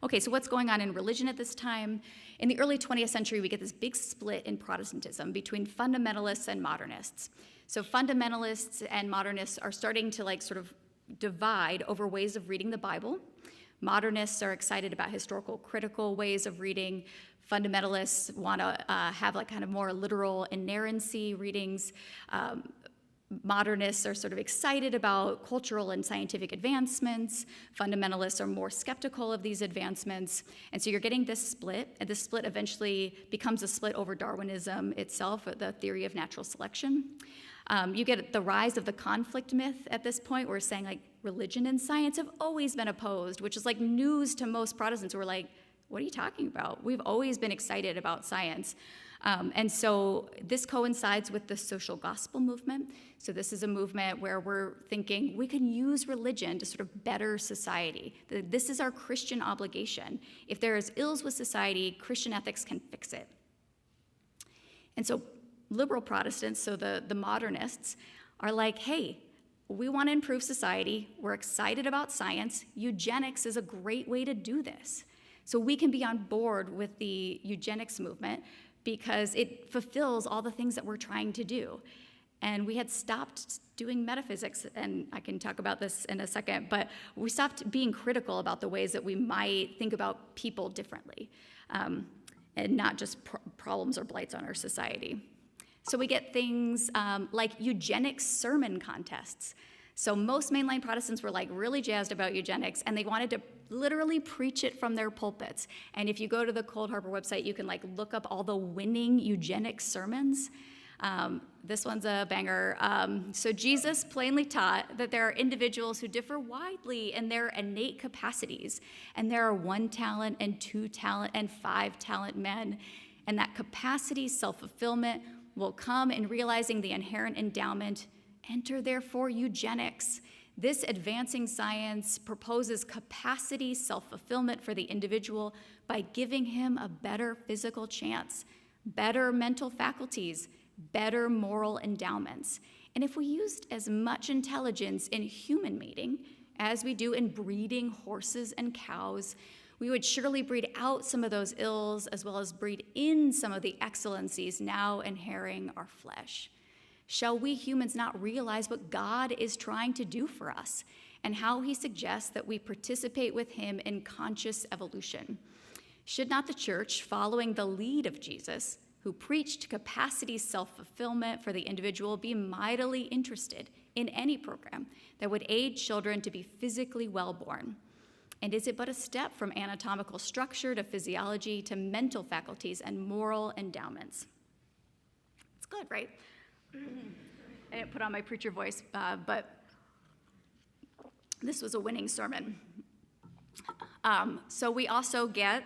Okay, so what's going on in religion at this time? In the early 20th century, we get this big split in Protestantism between fundamentalists and modernists. So fundamentalists and modernists are starting to sort of divide over ways of reading the Bible. Modernists are excited about historical critical ways of reading. Fundamentalists want to have kind of more literal inerrancy readings. Modernists are sort of excited about cultural and scientific advancements. Fundamentalists are more skeptical of these advancements. And so you're getting this split, and this split eventually becomes a split over Darwinism itself, the theory of natural selection. You get the rise of the conflict myth at this point, where it's saying religion and science have always been opposed, which is news to most Protestants who are what are you talking about? We've always been excited about science. And so this coincides with the social gospel movement. So this is a movement where we're thinking we can use religion to sort of better society. This is our Christian obligation. If there is ills with society, Christian ethics can fix it. And so liberal Protestants, so the modernists, are like, hey, we want to improve society. We're excited about science. Eugenics is a great way to do this. So we can be on board with the eugenics movement because it fulfills all the things that we're trying to do. And we had stopped doing metaphysics, and I can talk about this in a second, but we stopped being critical about the ways that we might think about people differently, and not just problems or blights on our society. So we get things like eugenics sermon contests. So most mainline Protestants were like really jazzed about eugenics, and they wanted to literally preach it from their pulpits. And if you go to the Cold Harbor website, you can like look up all the winning eugenics sermons. This one's a banger. So Jesus plainly taught that there are individuals who differ widely in their innate capacities, and there are 1 talent and 2 talent and 5 talent men, and that capacity, self-fulfillment, will come in realizing the inherent endowment. Enter, therefore, eugenics. This advancing science proposes capacity, self-fulfillment for the individual by giving him a better physical chance, better mental faculties, better moral endowments. And if we used as much intelligence in human mating as we do in breeding horses and cows, we would surely breed out some of those ills as well as breed in some of the excellencies now inhering our flesh. Shall we humans not realize what God is trying to do for us and how he suggests that we participate with him in conscious evolution? Should not the church, following the lead of Jesus, who preached capacity self-fulfillment for the individual, be mightily interested in any program that would aid children to be physically well-born? And is it but a step from anatomical structure to physiology to mental faculties and moral endowments? It's good, right? I didn't put on my preacher voice, but this was a winning sermon. So we also get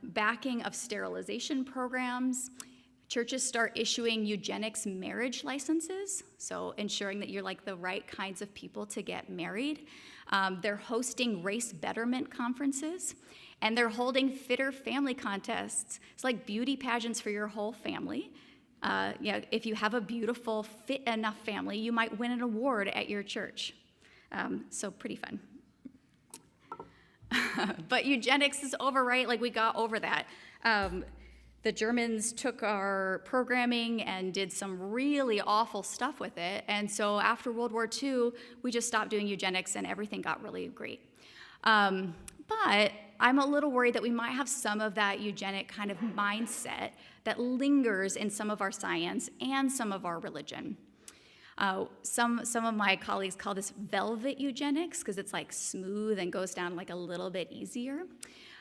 backing of sterilization programs. Churches start issuing eugenics marriage licenses, so ensuring that you're like the right kinds of people to get married. They're hosting race betterment conferences, and they're holding fitter family contests. It's like beauty pageants for your whole family. If you have a beautiful, fit enough family, you might win an award at your church. So pretty fun. But eugenics is over, right? Like we got over that. The Germans took our programming and did some really awful stuff with it. And so after World War II, we just stopped doing eugenics and everything got really great. But I'm a little worried that we might have some of that eugenic kind of mindset that lingers in some of our science and some of our religion. Some of my colleagues call this velvet eugenics because it's like smooth and goes down like a little bit easier.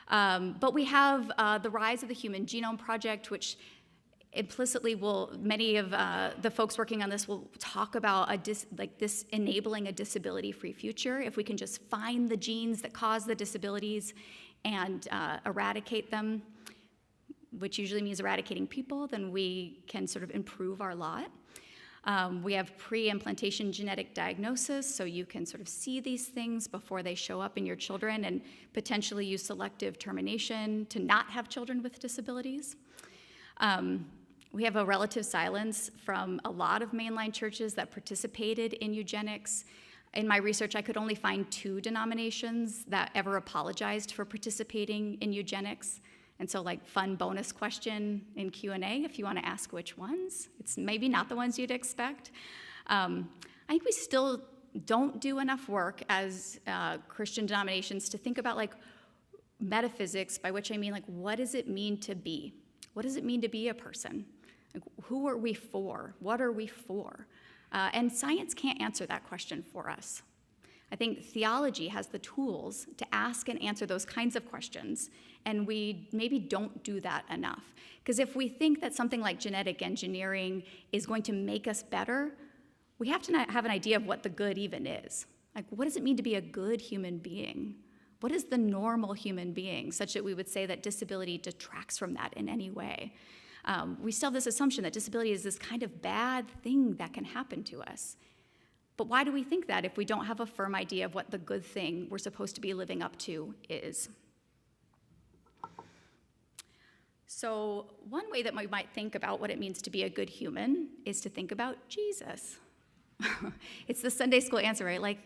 But we have the Rise of the Human Genome Project, which implicitly many of the folks working on this will talk about this enabling a disability-free future. If we can just find the genes that cause the disabilities and eradicate them, which usually means eradicating people, then we can sort of improve our lot. We have pre-implantation genetic diagnosis, so you can sort of see these things before they show up in your children and potentially use selective termination to not have children with disabilities. We have a relative silence from a lot of mainline churches that participated in eugenics. In my research, I could only find 2 denominations that ever apologized for participating in eugenics. And so like fun bonus question in Q&A if you want to ask which ones. It's maybe not the ones you'd expect. I think we still don't do enough work as Christian denominations to think about like metaphysics, by which I mean like what does it mean to be? What does it mean to be a person? Like, who are we for? What are we for? And science can't answer that question for us. I think theology has the tools to ask and answer those kinds of questions, and we maybe don't do that enough. Because if we think that something like genetic engineering is going to make us better, we have to have an idea of what the good even is. Like, what does it mean to be a good human being? What is the normal human being, such that we would say that disability detracts from that in any way? We still have this assumption that disability is this kind of bad thing that can happen to us. But why do we think that if we don't have a firm idea of what the good thing we're supposed to be living up to is? So one way that we might think about what it means to be a good human is to think about Jesus. It's the Sunday school answer, right? Like,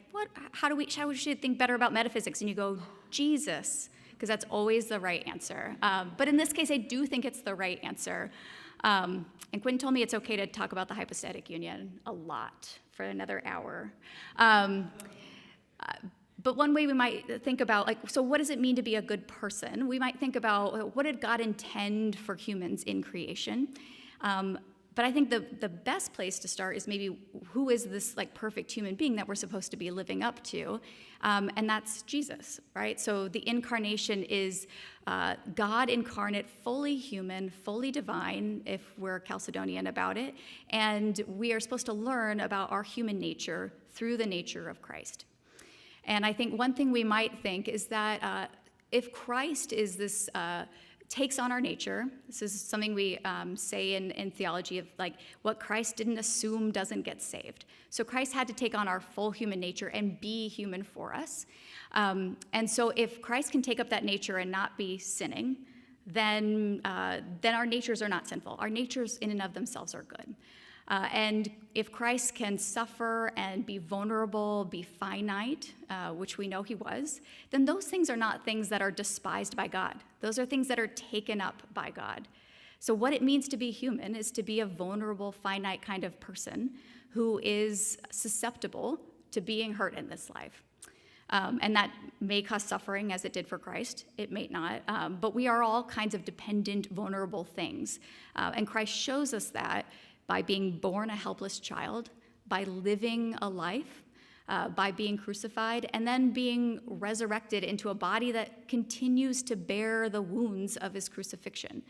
how we should think better about metaphysics? And you go, Jesus, because that's always the right answer. But in this case, I do think it's the right answer. And Quentin told me it's okay to talk about the hypostatic union a lot for another hour. But one way we might think about, like, so what does it mean to be a good person? We might think about, what did God intend for humans in creation? But I think the best place to start is maybe who is this like perfect human being that we're supposed to be living up to? And that's Jesus, right? So the incarnation is God incarnate, fully human, fully divine, if we're Chalcedonian about it. And we are supposed to learn about our human nature through the nature of Christ. And I think one thing we might think is that if Christ is this takes on our nature. This is something we say in theology of like what Christ didn't assume doesn't get saved. So Christ had to take on our full human nature and be human for us. And so if Christ can take up that nature and not be sinning, then our natures are not sinful. Our natures in and of themselves are good. And if Christ can suffer and be vulnerable, be finite, which we know he was, then those things are not things that are despised by God. Those are things that are taken up by God. So what it means to be human is to be a vulnerable, finite kind of person who is susceptible to being hurt in this life. And that may cause suffering as it did for Christ. It may not. But we are all kinds of dependent, vulnerable things. And Christ shows us that by being born a helpless child, by living a life, by being crucified, and then being resurrected into a body that continues to bear the wounds of his crucifixion.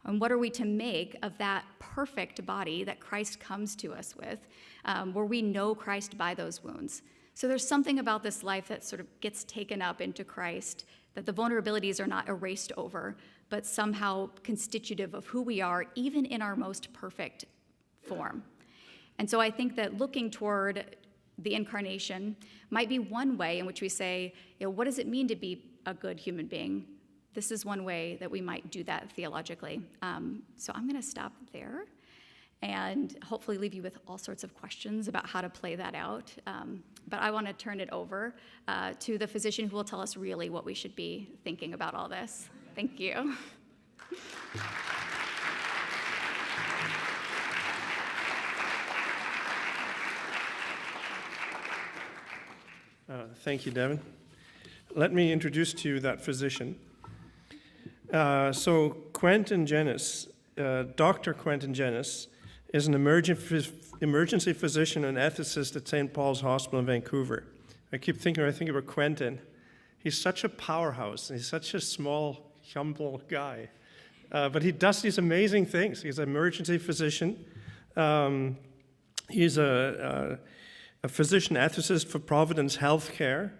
And what are we to make of that perfect body that Christ comes to us with, where we know Christ by those wounds? So there's something about this life that sort of gets taken up into Christ, that the vulnerabilities are not erased over, but somehow constitutive of who we are, even in our most perfect form. And so I think that looking toward the incarnation might be one way in which we say, what does it mean to be a good human being? This is one way that we might do that theologically. So I'm going to stop there and hopefully leave you with all sorts of questions about how to play that out. But I want to turn it over to the physician who will tell us really what we should be thinking about all this. Thank you. Thank you, Devan. Let me introduce to you that physician. So Quentin Genuis, Dr. Quentin Genuis, is an emergency physician and ethicist at St. Paul's Hospital in Vancouver. I think about Quentin. He's such a powerhouse. He's such a small, humble guy. But he does these amazing things. He's an emergency physician. He's a physician ethicist for Providence Healthcare,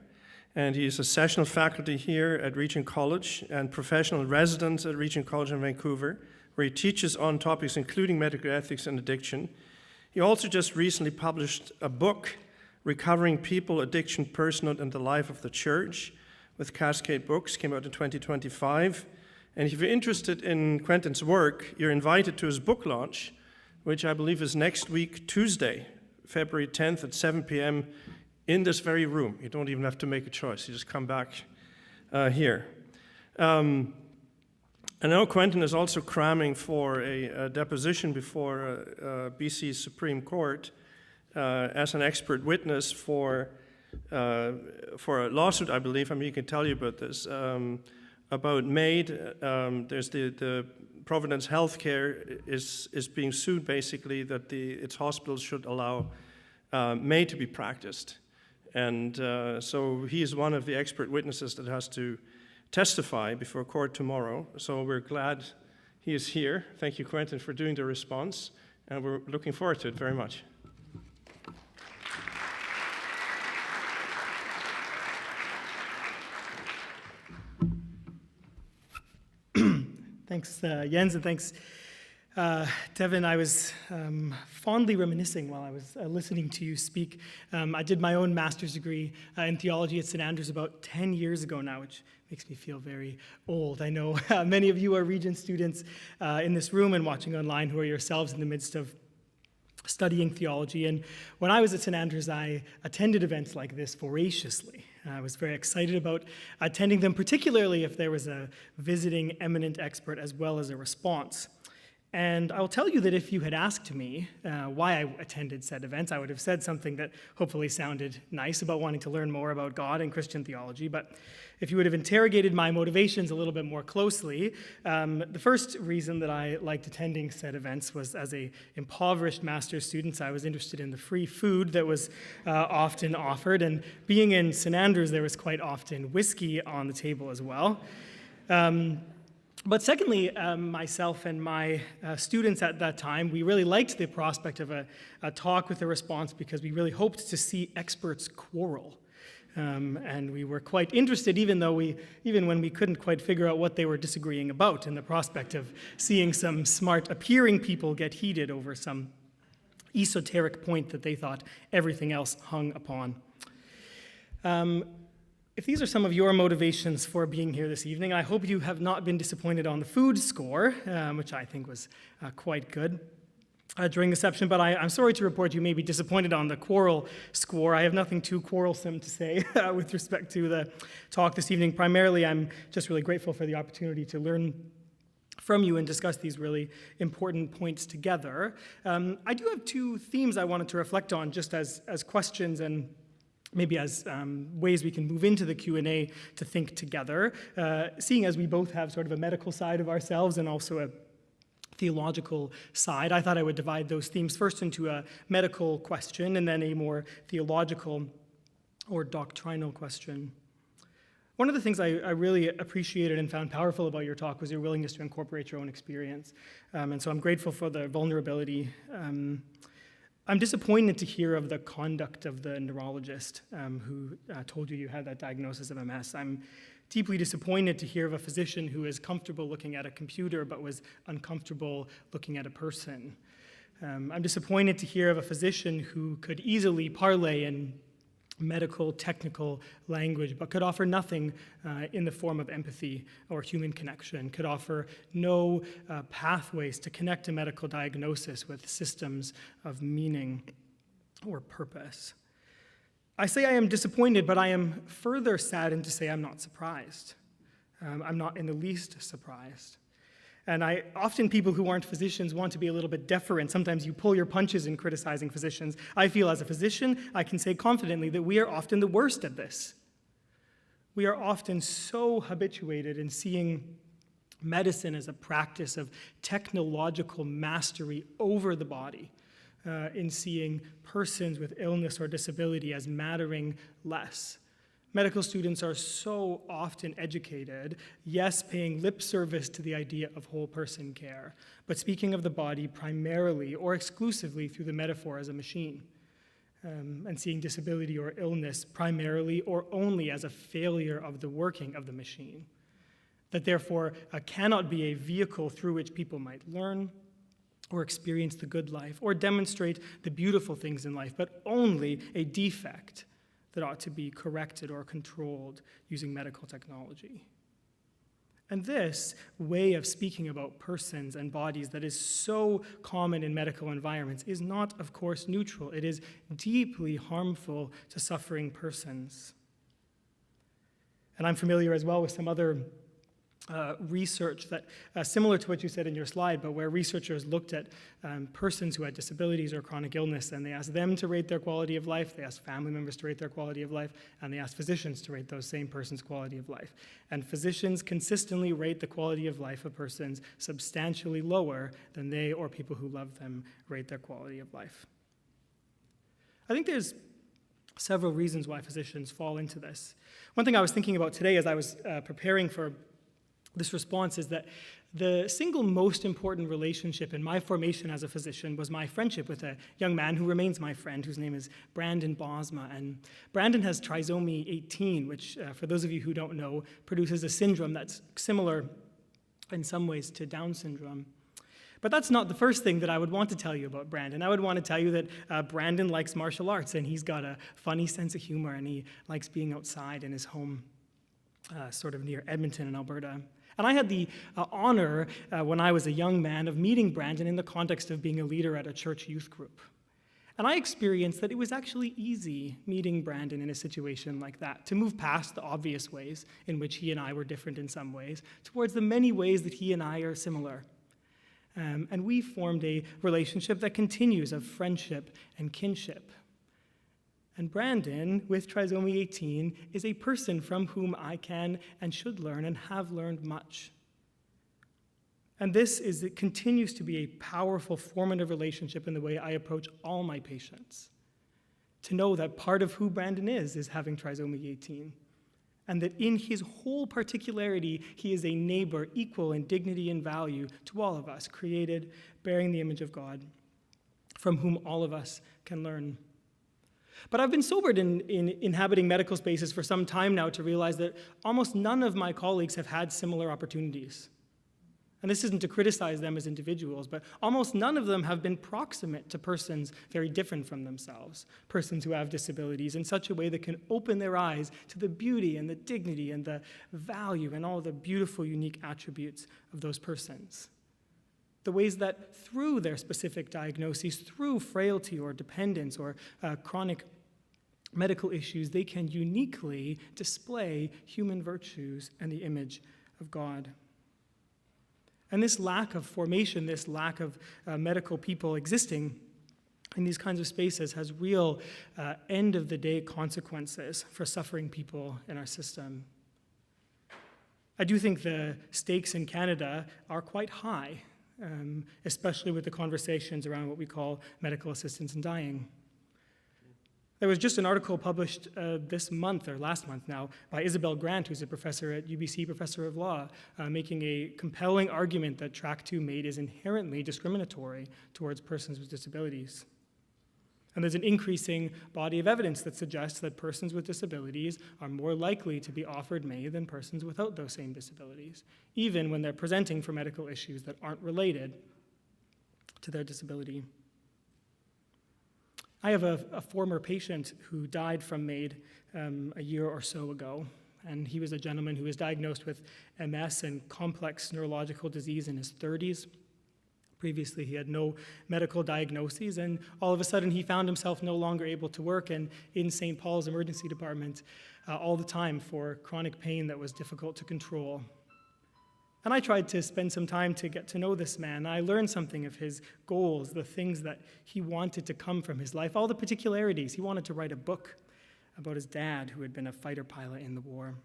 and he's a sessional faculty here at Regent College and professional resident at Regent College in Vancouver, where he teaches on topics including medical ethics and addiction. He also just recently published a book, Recovering People, Addiction, Personhood, and the Life of the Church, with Cascade Books, came out in 2025. And if you're interested in Quentin's work, you're invited to his book launch, which I believe is next week, Tuesday, February 10th at 7 p.m. in this very room. You don't even have to make a choice. You just come back here. I know Quentin is also cramming for a deposition before BC's Supreme Court as an expert witness for a lawsuit, I believe. I mean, he can tell you about this, about MAID. There's the Providence Healthcare is being sued, basically, that its hospitals should allow MAID to be practiced. And so he is one of the expert witnesses that has to testify before court tomorrow. So we're glad he is here. Thank you, Quentin, for doing the response. And we're looking forward to it very much. Thanks, Jens, and thanks Devan, I was fondly reminiscing while I was listening to you speak. I did my own master's degree in theology at St. Andrews about 10 years ago now, which makes me feel very old. I know many of you are Regent students in this room and watching online who are yourselves in the midst of studying theology. And when I was at St. Andrews, I attended events like this voraciously. I was very excited about attending them, particularly if there was a visiting eminent expert as well as a response. And I'll tell you that if you had asked me why I attended said events, I would have said something that hopefully sounded nice about wanting to learn more about God and Christian theology. But if you would have interrogated my motivations a little bit more closely, the first reason that I liked attending said events was as a impoverished master's student, I was interested in the free food that was often offered. And being in St. Andrews, there was quite often whiskey on the table as well. But secondly, myself and my students at that time, we really liked the prospect of a talk with a response because we really hoped to see experts quarrel. And we were quite interested, even when we couldn't quite figure out what they were disagreeing about, in the prospect of seeing some smart-appearing people get heated over some esoteric point that they thought everything else hung upon. If these are some of your motivations for being here this evening, I hope you have not been disappointed on the food score, which I think was quite good during the session, but I'm sorry to report you may be disappointed on the quarrel score. I have nothing too quarrelsome to say with respect to the talk this evening. Primarily, I'm just really grateful for the opportunity to learn from you and discuss these really important points together. I do have two themes I wanted to reflect on just as questions and maybe as ways we can move into the Q&A to think together, seeing as we both have sort of a medical side of ourselves and also a theological side. I thought I would divide those themes first into a medical question and then a more theological or doctrinal question. One of the things I really appreciated and found powerful about your talk was your willingness to incorporate your own experience. And so I'm grateful for the vulnerability. I'm disappointed to hear of the conduct of the neurologist who told you had that diagnosis of MS. I'm deeply disappointed to hear of a physician who is comfortable looking at a computer but was uncomfortable looking at a person. I'm disappointed to hear of a physician who could easily parlay in medical, technical language, but could offer nothing in the form of empathy or human connection, could offer no pathways to connect a medical diagnosis with systems of meaning or purpose. I say I am disappointed, but I am further saddened to say I'm not surprised. I'm not in the least surprised. And often people who aren't physicians want to be a little bit deferent. Sometimes you pull your punches in criticizing physicians. I feel as a physician, I can say confidently that we are often the worst at this. We are often so habituated in seeing medicine as a practice of technological mastery over the body, in seeing persons with illness or disability as mattering less. Medical students are so often educated, yes, paying lip service to the idea of whole person care, but speaking of the body primarily or exclusively through the metaphor as a machine, and seeing disability or illness primarily or only as a failure of the working of the machine, that therefore cannot be a vehicle through which people might learn or experience the good life or demonstrate the beautiful things in life, but only a defect that ought to be corrected or controlled using medical technology. And this way of speaking about persons and bodies that is so common in medical environments is not, of course, neutral. It is deeply harmful to suffering persons. And I'm familiar as well with some other research that, similar to what you said in your slide, but where researchers looked at persons who had disabilities or chronic illness, and they asked them to rate their quality of life, they asked family members to rate their quality of life, and they asked physicians to rate those same persons' quality of life. And physicians consistently rate the quality of life of persons substantially lower than they or people who love them rate their quality of life. I think there's several reasons why physicians fall into this. One thing I was thinking about today as I was preparing for this response is that the single most important relationship in my formation as a physician was my friendship with a young man who remains my friend, whose name is Brandon Bosma. And Brandon has trisomy 18, which, for those of you who don't know, produces a syndrome that's similar in some ways to Down syndrome. But that's not the first thing that I would want to tell you about Brandon. I would want to tell you that Brandon likes martial arts, and he's got a funny sense of humor, and he likes being outside in his home, sort of near Edmonton in Alberta. And I had the honor, when I was a young man, of meeting Brandon in the context of being a leader at a church youth group. And I experienced that it was actually easy meeting Brandon in a situation like that, to move past the obvious ways in which he and I were different in some ways, towards the many ways that he and I are similar. And we formed a relationship that continues of friendship and kinship. And Brandon, with trisomy 18, is a person from whom I can and should learn and have learned much. And it continues to be a powerful, formative relationship in the way I approach all my patients. To know that part of who Brandon is having trisomy 18. And that in his whole particularity, he is a neighbor equal in dignity and value to all of us, created, bearing the image of God, from whom all of us can learn. But I've been sobered in inhabiting medical spaces for some time now to realize that almost none of my colleagues have had similar opportunities. And this isn't to criticize them as individuals, but almost none of them have been proximate to persons very different from themselves, persons who have disabilities, in such a way that can open their eyes to the beauty and the dignity and the value and all the beautiful, unique attributes of those persons. The ways that through their specific diagnoses, through frailty or dependence or chronic medical issues, they can uniquely display human virtues and the image of God. And this lack of formation, this lack of medical people existing in these kinds of spaces has real end-of-the-day consequences for suffering people in our system. I do think the stakes in Canada are quite high, especially with the conversations around what we call medical assistance in dying. There was just an article published this month, or last month now, by Isabel Grant, who's a professor at UBC, professor of law, making a compelling argument that Track 2 MAID is inherently discriminatory towards persons with disabilities. And there's an increasing body of evidence that suggests that persons with disabilities are more likely to be offered MAID than persons without those same disabilities, even when they're presenting for medical issues that aren't related to their disability. I have a former patient who died from MAID a year or so ago, and he was a gentleman who was diagnosed with MS and complex neurological disease in his 30s. Previously, he had no medical diagnoses, and all of a sudden, he found himself no longer able to work and in St. Paul's emergency department all the time for chronic pain that was difficult to control. And I tried to spend some time to get to know this man. I learned something of his goals, the things that he wanted to come from his life, all the particularities. He wanted to write a book about his dad, who had been a fighter pilot in the war.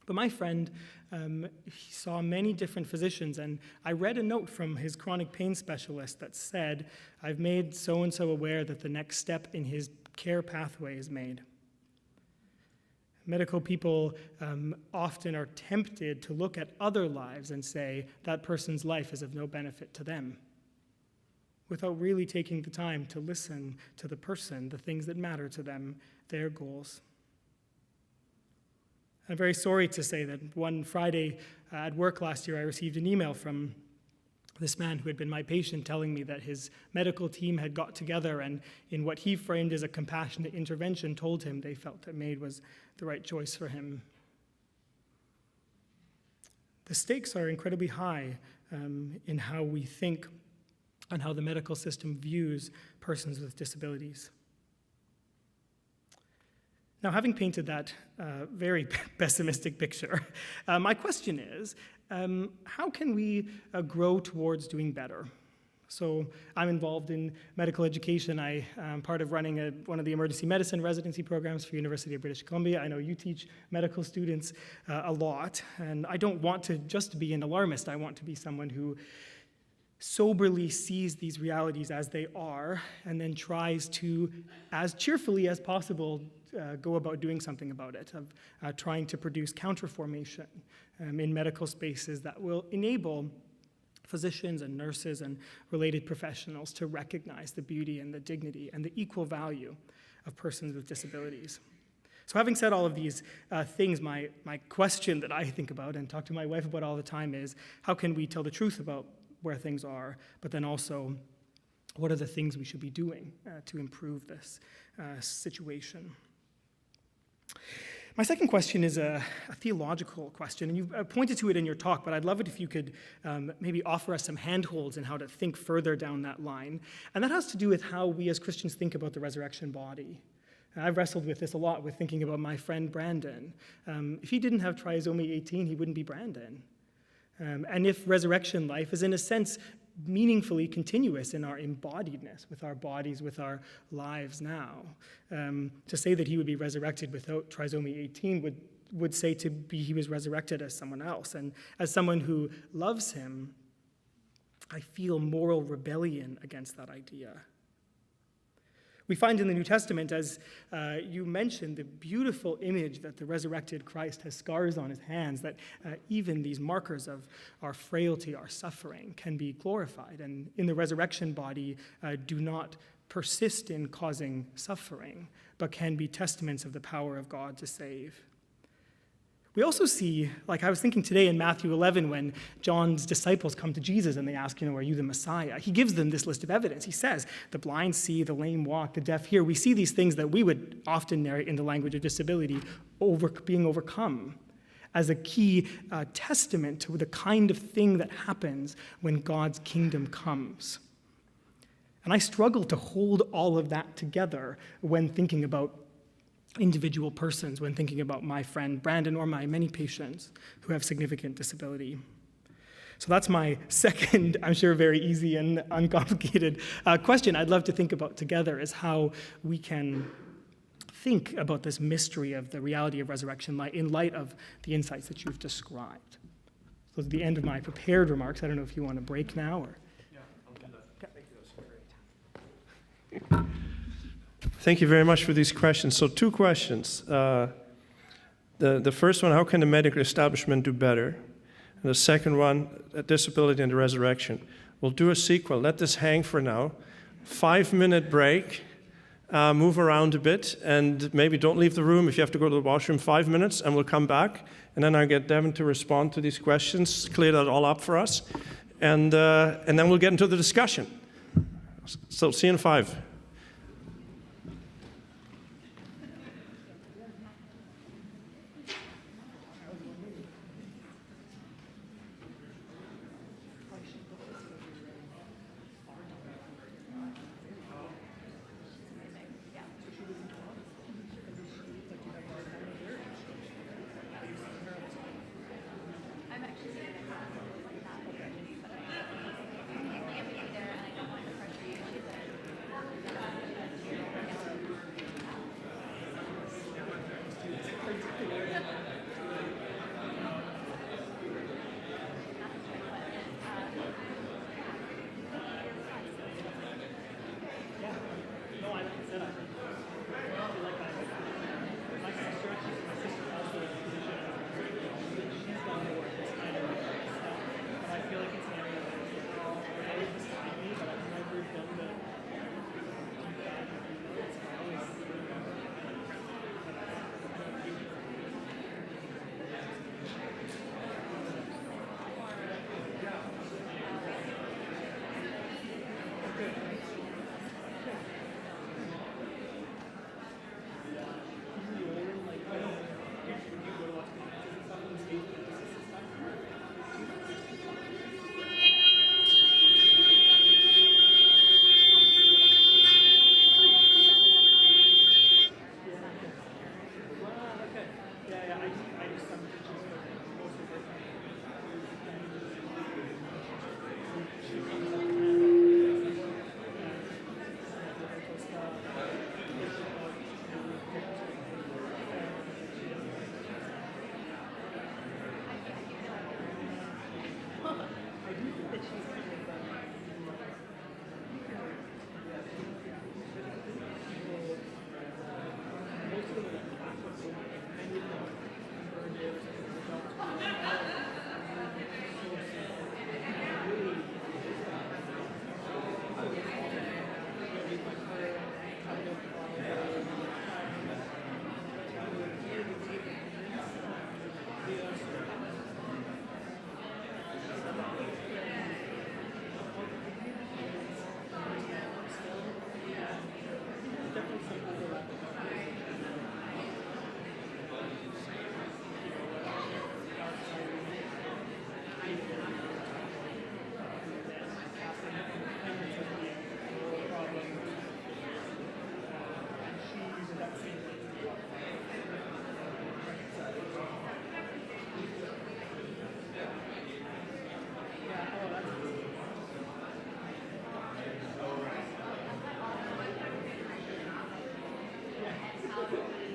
But my friend, he saw many different physicians, and I read a note from his chronic pain specialist that said, "I've made so-and-so aware that the next step in his care pathway is made." Medical people often are tempted to look at other lives and say that person's life is of no benefit to them, without really taking the time to listen to the person, the things that matter to them, their goals. I'm very sorry to say that one Friday at work last year, I received an email from this man who had been my patient telling me that his medical team had got together and in what he framed as a compassionate intervention told him they felt that MAID was the right choice for him. The stakes are incredibly high in how we think and how the medical system views persons with disabilities. Now, having painted that very pessimistic picture, my question is, how can we grow towards doing better? So I'm involved in medical education. I'm part of running one of the emergency medicine residency programs for University of British Columbia. I know you teach medical students a lot, and I don't want to just be an alarmist. I want to be someone who soberly sees these realities as they are and then tries to, as cheerfully as possible, go about doing something about it, of trying to produce counterformation in medical spaces that will enable physicians and nurses and related professionals to recognize the beauty and the dignity and the equal value of persons with disabilities. So having said all of these things, my question that I think about and talk to my wife about all the time is, how can we tell the truth about where things are, but then also what are the things we should be doing to improve this situation. My second question is a theological question, and you've pointed to it in your talk, but I'd love it if you could maybe offer us some handholds in how to think further down that line. And that has to do with how we as Christians think about the resurrection body. I've wrestled with this a lot with thinking about my friend Brandon. If he didn't have trisomy 18, he wouldn't be Brandon. And if resurrection life is in a sense meaningfully continuous in our embodiedness, with our bodies, with our lives now, to say that he would be resurrected without trisomy 18 would say to be he was resurrected as someone else. And as someone who loves him, I feel moral rebellion against that idea. We find in the New Testament, as you mentioned, the beautiful image that the resurrected Christ has scars on his hands, that even these markers of our frailty, our suffering, can be glorified, and in the resurrection body do not persist in causing suffering, but can be testaments of the power of God to save. We also see, like I was thinking today in Matthew 11, when John's disciples come to Jesus and they ask, are you the Messiah? He gives them this list of evidence. He says, the blind see, the lame walk, the deaf hear. We see these things that we would often narrate in the language of disability being overcome as a key testament to the kind of thing that happens when God's kingdom comes. And I struggle to hold all of that together when thinking about individual persons, when thinking about my friend Brandon or my many patients who have significant disability. So that's my second, I'm sure very easy and uncomplicated question I'd love to think about together, is how we can think about this mystery of the reality of resurrection in light of the insights that you've described. So at the end of my prepared remarks, I don't know if you want to break now or... Yeah, I'll do that. Thank you, that's great. Thank you very much for these questions. So 2 questions. The first one, how can the medical establishment do better? And the second one, disability and the resurrection. We'll do a sequel. Let this hang for now. 5-minute break. Move around a bit, and maybe don't leave the room if you have to go to the washroom. 5 minutes, and we'll come back. And then I'll get Devan to respond to these questions, clear that all up for us. And then we'll get into the discussion. So see you in 5.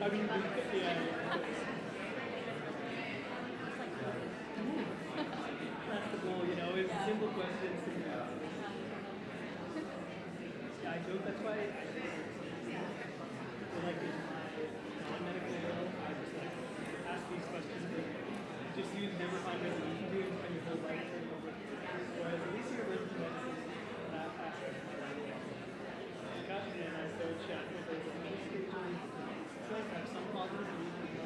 I mean, yeah. That's the goal, you know, it's simple questions. Yeah, I joke, that's why we're like in my non-medical world, I just like ask these questions that just you never find resolution to and spend your whole life turning over. Whereas at least you're learning medicine, that aspect of my life. Got me and I started chatting with those it's nice to have some positive reasons.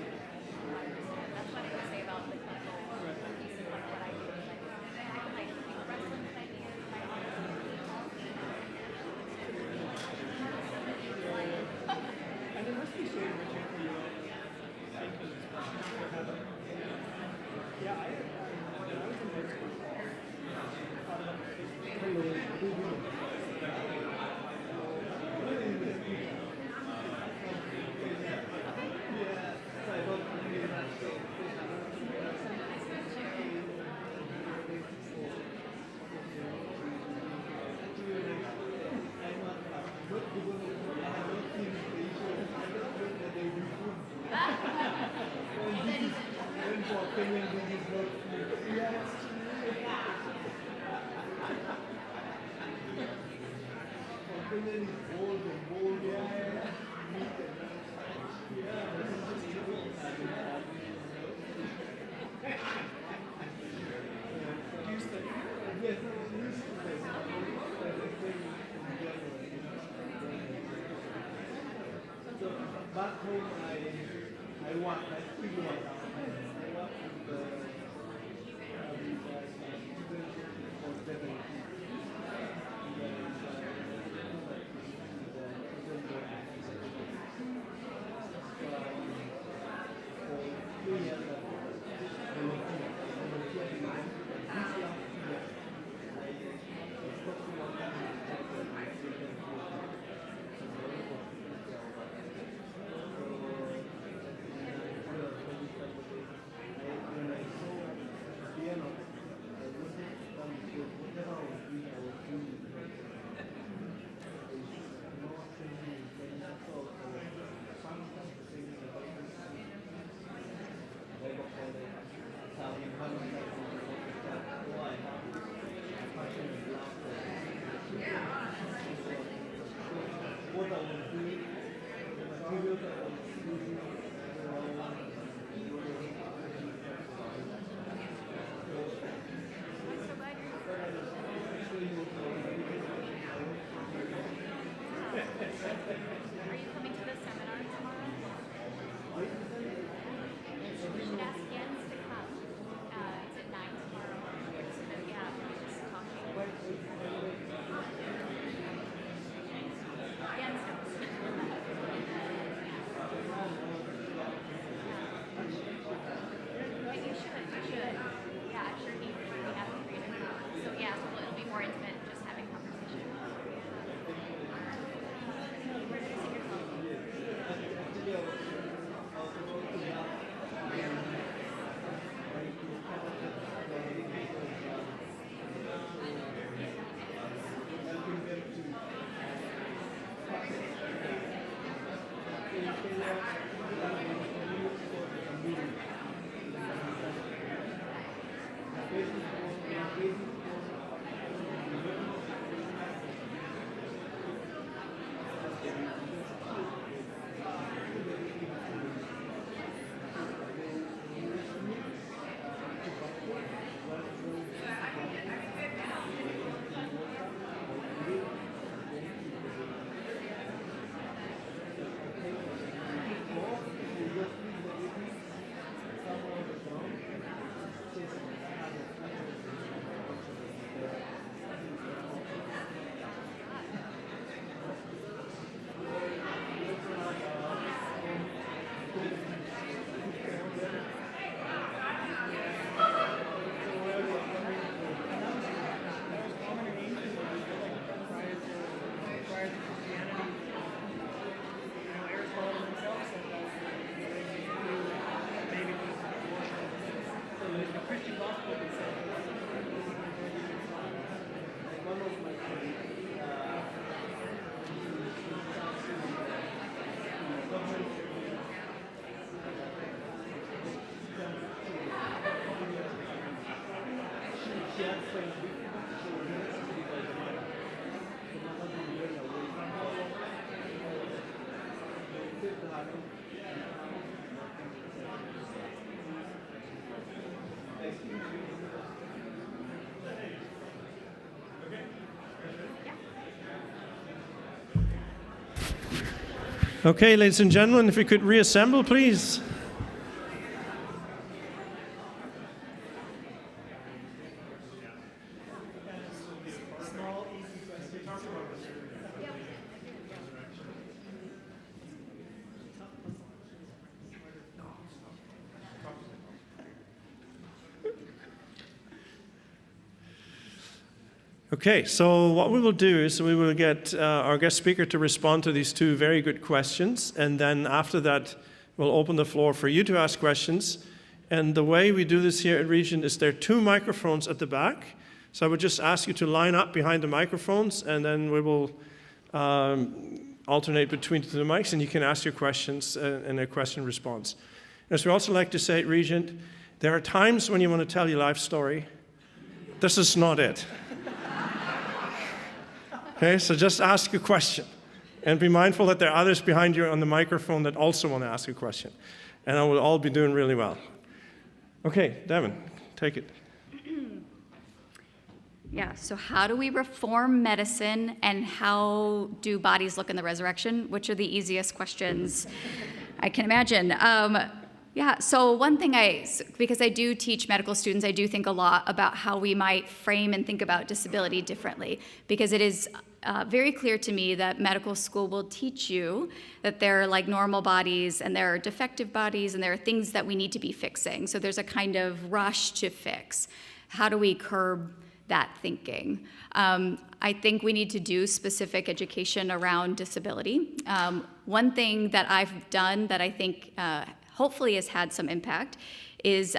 That's what I would say about the clinical piece of what I do. Like, I can like wrestling with ideas, and I And it must be so enriching for you, thinking for having. Yeah, when I was in med school, I thought about back home, I want, I figure it out. I work with the for 7 years. Okay, ladies and gentlemen, if we could reassemble, please. Okay, so what we will do is we will get our guest speaker to respond to these two very good questions, and then after that, we'll open the floor for you to ask questions. And the way we do this here at Regent is there are two microphones at the back. So I would just ask you to line up behind the microphones, and then we will alternate between the two mics, and you can ask your questions in a question response. As we also like to say at Regent, there are times when you want to tell your life story. This is not it. Okay, so just ask a question. And be mindful that there are others behind you on the microphone that also want to ask a question. And I will all be doing really well. Okay, Devan, take it. Yeah, so how do we reform medicine, and how do bodies look in the resurrection? Which are the easiest questions I can imagine. Yeah, so one thing because I do teach medical students, I do think a lot about how we might frame and think about disability differently, because it is very clear to me that medical school will teach you that there are like normal bodies and there are defective bodies and there are things that we need to be fixing. So there's a kind of rush to fix. How do we curb that thinking? I think we need to do specific education around disability. One thing that I've done that I think hopefully has had some impact is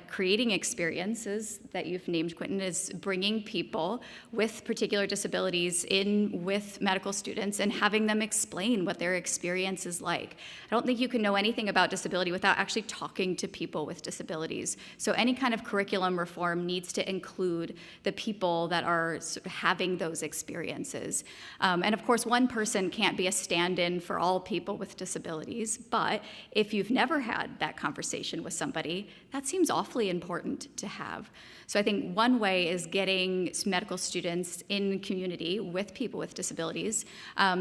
creating experiences that you've named, Quentin, is bringing people with particular disabilities in with medical students and having them explain what their experience is like. I don't think you can know anything about disability without actually talking to people with disabilities. So any kind of curriculum reform needs to include the people that are sort of having those experiences. And of course, one person can't be a stand-in for all people with disabilities, but if you've never had that conversation with somebody, that seems awfully important to have. So I think one way is getting medical students in community with people with disabilities.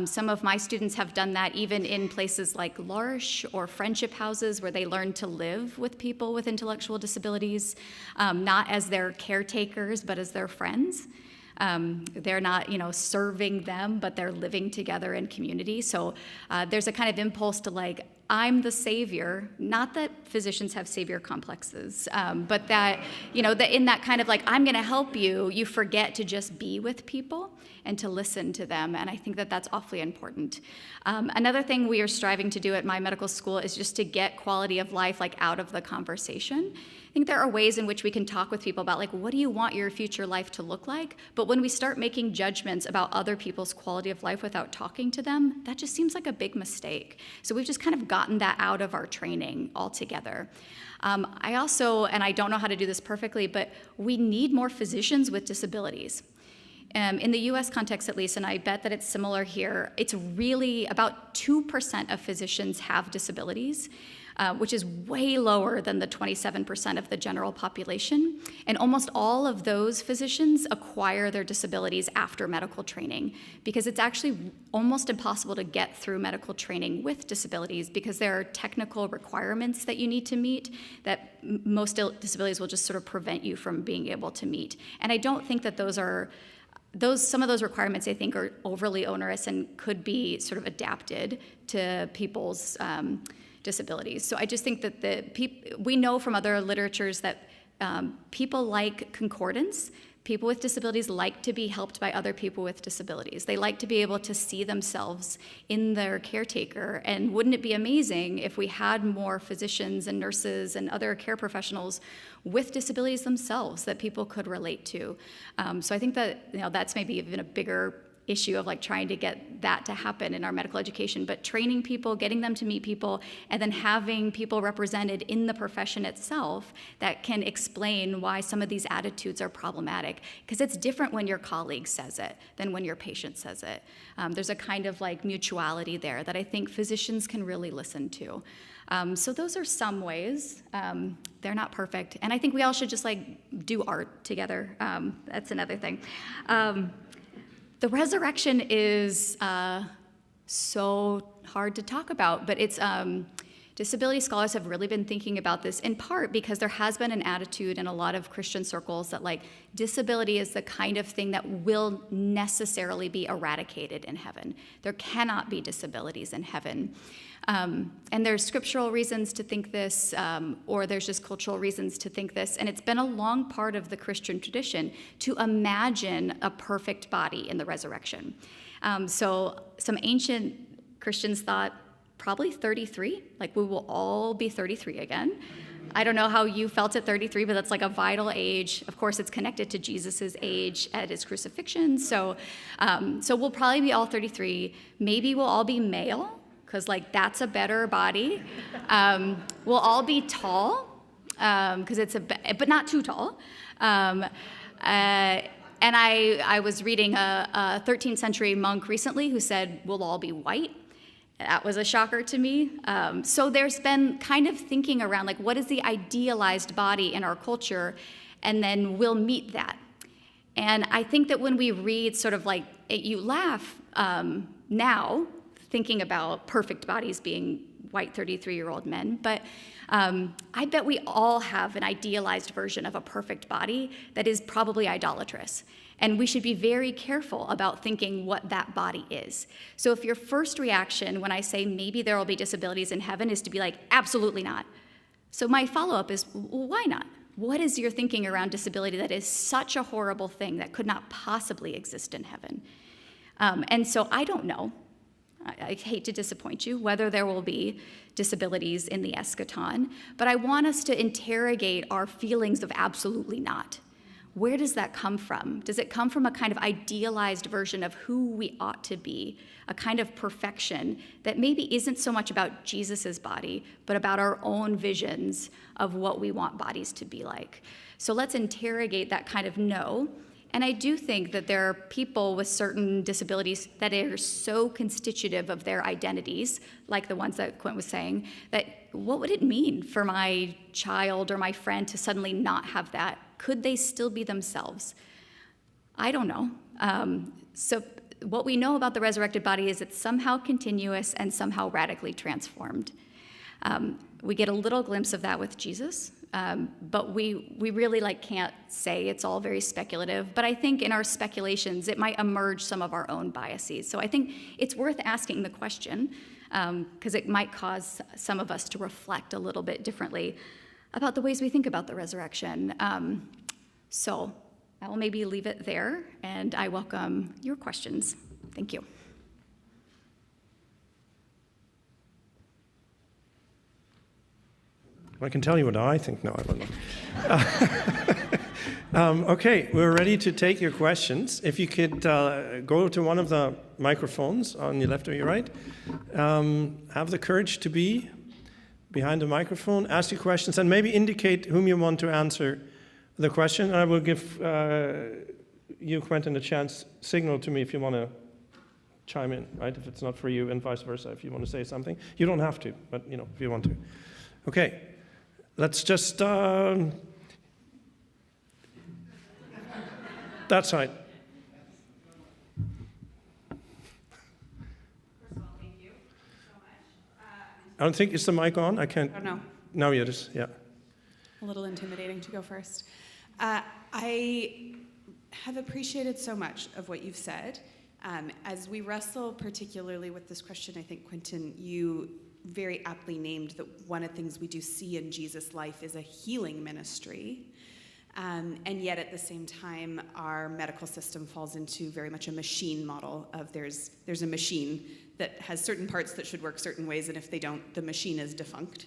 Some of my students have done that even in places like L'Arche or friendship houses where they learn to live with people with intellectual disabilities, not as their caretakers, but as their friends. They're not, serving them, but they're living together in community. So there's a kind of impulse to like, I'm the savior, not that physicians have savior complexes, but that, that in that kind of like, I'm gonna help you, you forget to just be with people and to listen to them. And I think that that's awfully important. Another thing we are striving to do at my medical school is just to get quality of life like out of the conversation. I think there are ways in which we can talk with people about like, what do you want your future life to look like? But when we start making judgments about other people's quality of life without talking to them, that just seems like a big mistake. So we've just kind of gotten that out of our training altogether. I also, and I don't know how to do this perfectly, but we need more physicians with disabilities. In the US context at least, and I bet that it's similar here, it's really about 2% of physicians have disabilities, which is way lower than the 27% of the general population. And almost all of those physicians acquire their disabilities after medical training, because it's actually almost impossible to get through medical training with disabilities because there are technical requirements that you need to meet that most disabilities will just sort of prevent you from being able to meet. And I don't think that some of those requirements, I think, are overly onerous and could be sort of adapted to people's disabilities. So I just think that we know from other literatures that people like concordance. People with disabilities like to be helped by other people with disabilities. They like to be able to see themselves in their caretaker. And wouldn't it be amazing if we had more physicians and nurses and other care professionals with disabilities themselves that people could relate to? So I think that that's maybe even a bigger issue of like trying to get that to happen in our medical education, but training people, getting them to meet people, and then having people represented in the profession itself that can explain why some of these attitudes are problematic. Because it's different when your colleague says it than when your patient says it. There's a kind of like mutuality there that I think physicians can really listen to. So those are some ways. They're not perfect. And I think we all should just like do art together. That's another thing. The resurrection is so hard to talk about, but it's disability scholars have really been thinking about this in part because there has been an attitude in a lot of Christian circles that like disability is the kind of thing that will necessarily be eradicated in heaven. There cannot be disabilities in heaven. And there's scriptural reasons to think this, or there's just cultural reasons to think this. And it's been a long part of the Christian tradition to imagine a perfect body in the resurrection. So some ancient Christians thought probably 33, like we will all be 33 again. I don't know how you felt at 33, but that's like a vital age. Of course, it's connected to Jesus's age at his crucifixion. So we'll probably be all 33. Maybe we'll all be male, because like that's a better body. We'll all be tall, because but not too tall. And I was reading a 13th century monk recently who said we'll all be white. That was a shocker to me. So there's been kind of thinking around like what is the idealized body in our culture, and then we'll meet that. And I think that when we read sort of like, you laugh now, thinking about perfect bodies being white 33-year-old men, but I bet we all have an idealized version of a perfect body that is probably idolatrous. And we should be very careful about thinking what that body is. So if your first reaction when I say maybe there will be disabilities in heaven is to be like, absolutely not. So my follow-up is, well, why not? What is your thinking around disability that is such a horrible thing that could not possibly exist in heaven? And so I don't know. I hate to disappoint you, whether there will be disabilities in the eschaton, but I want us to interrogate our feelings of absolutely not. Where does that come from? Does it come from a kind of idealized version of who we ought to be, a kind of perfection that maybe isn't so much about Jesus's body, but about our own visions of what we want bodies to be like? So let's interrogate that kind of no. And I do think that there are people with certain disabilities that are so constitutive of their identities, like the ones that Quint was saying, that what would it mean for my child or my friend to suddenly not have that? Could they still be themselves? I don't know. So what we know about the resurrected body is it's somehow continuous and somehow radically transformed. We get a little glimpse of that with Jesus, but we really can't say. It's all very speculative. But I think in our speculations, it might emerge some of our own biases. So I think it's worth asking the question, because it might cause some of us to reflect a little bit differently about the ways we think about the resurrection. So I will maybe leave it there, and I welcome your questions. Thank you. I can tell you what I think. No, I don't know. Okay, we're ready to take your questions. If you could go to one of the microphones on your left or your right. Have the courage to be behind the microphone, ask your questions, and maybe indicate whom you want to answer the question. I will give you, Quentin, a chance. Signal to me if you want to chime in, right? If it's not for you, and vice versa, if you want to say something. You don't have to, but if you want to. Okay, let's just that side. I don't think, is the mic on? I can't. Oh, no. No, it is, yeah. A little intimidating to go first. I have appreciated so much of what you've said. As we wrestle particularly with this question, I think, Quentin, you very aptly named that one of the things we do see in Jesus' life is a healing ministry. And yet at the same time, our medical system falls into very much a machine model of there's a machine that has certain parts that should work certain ways, and if they don't, the machine is defunct.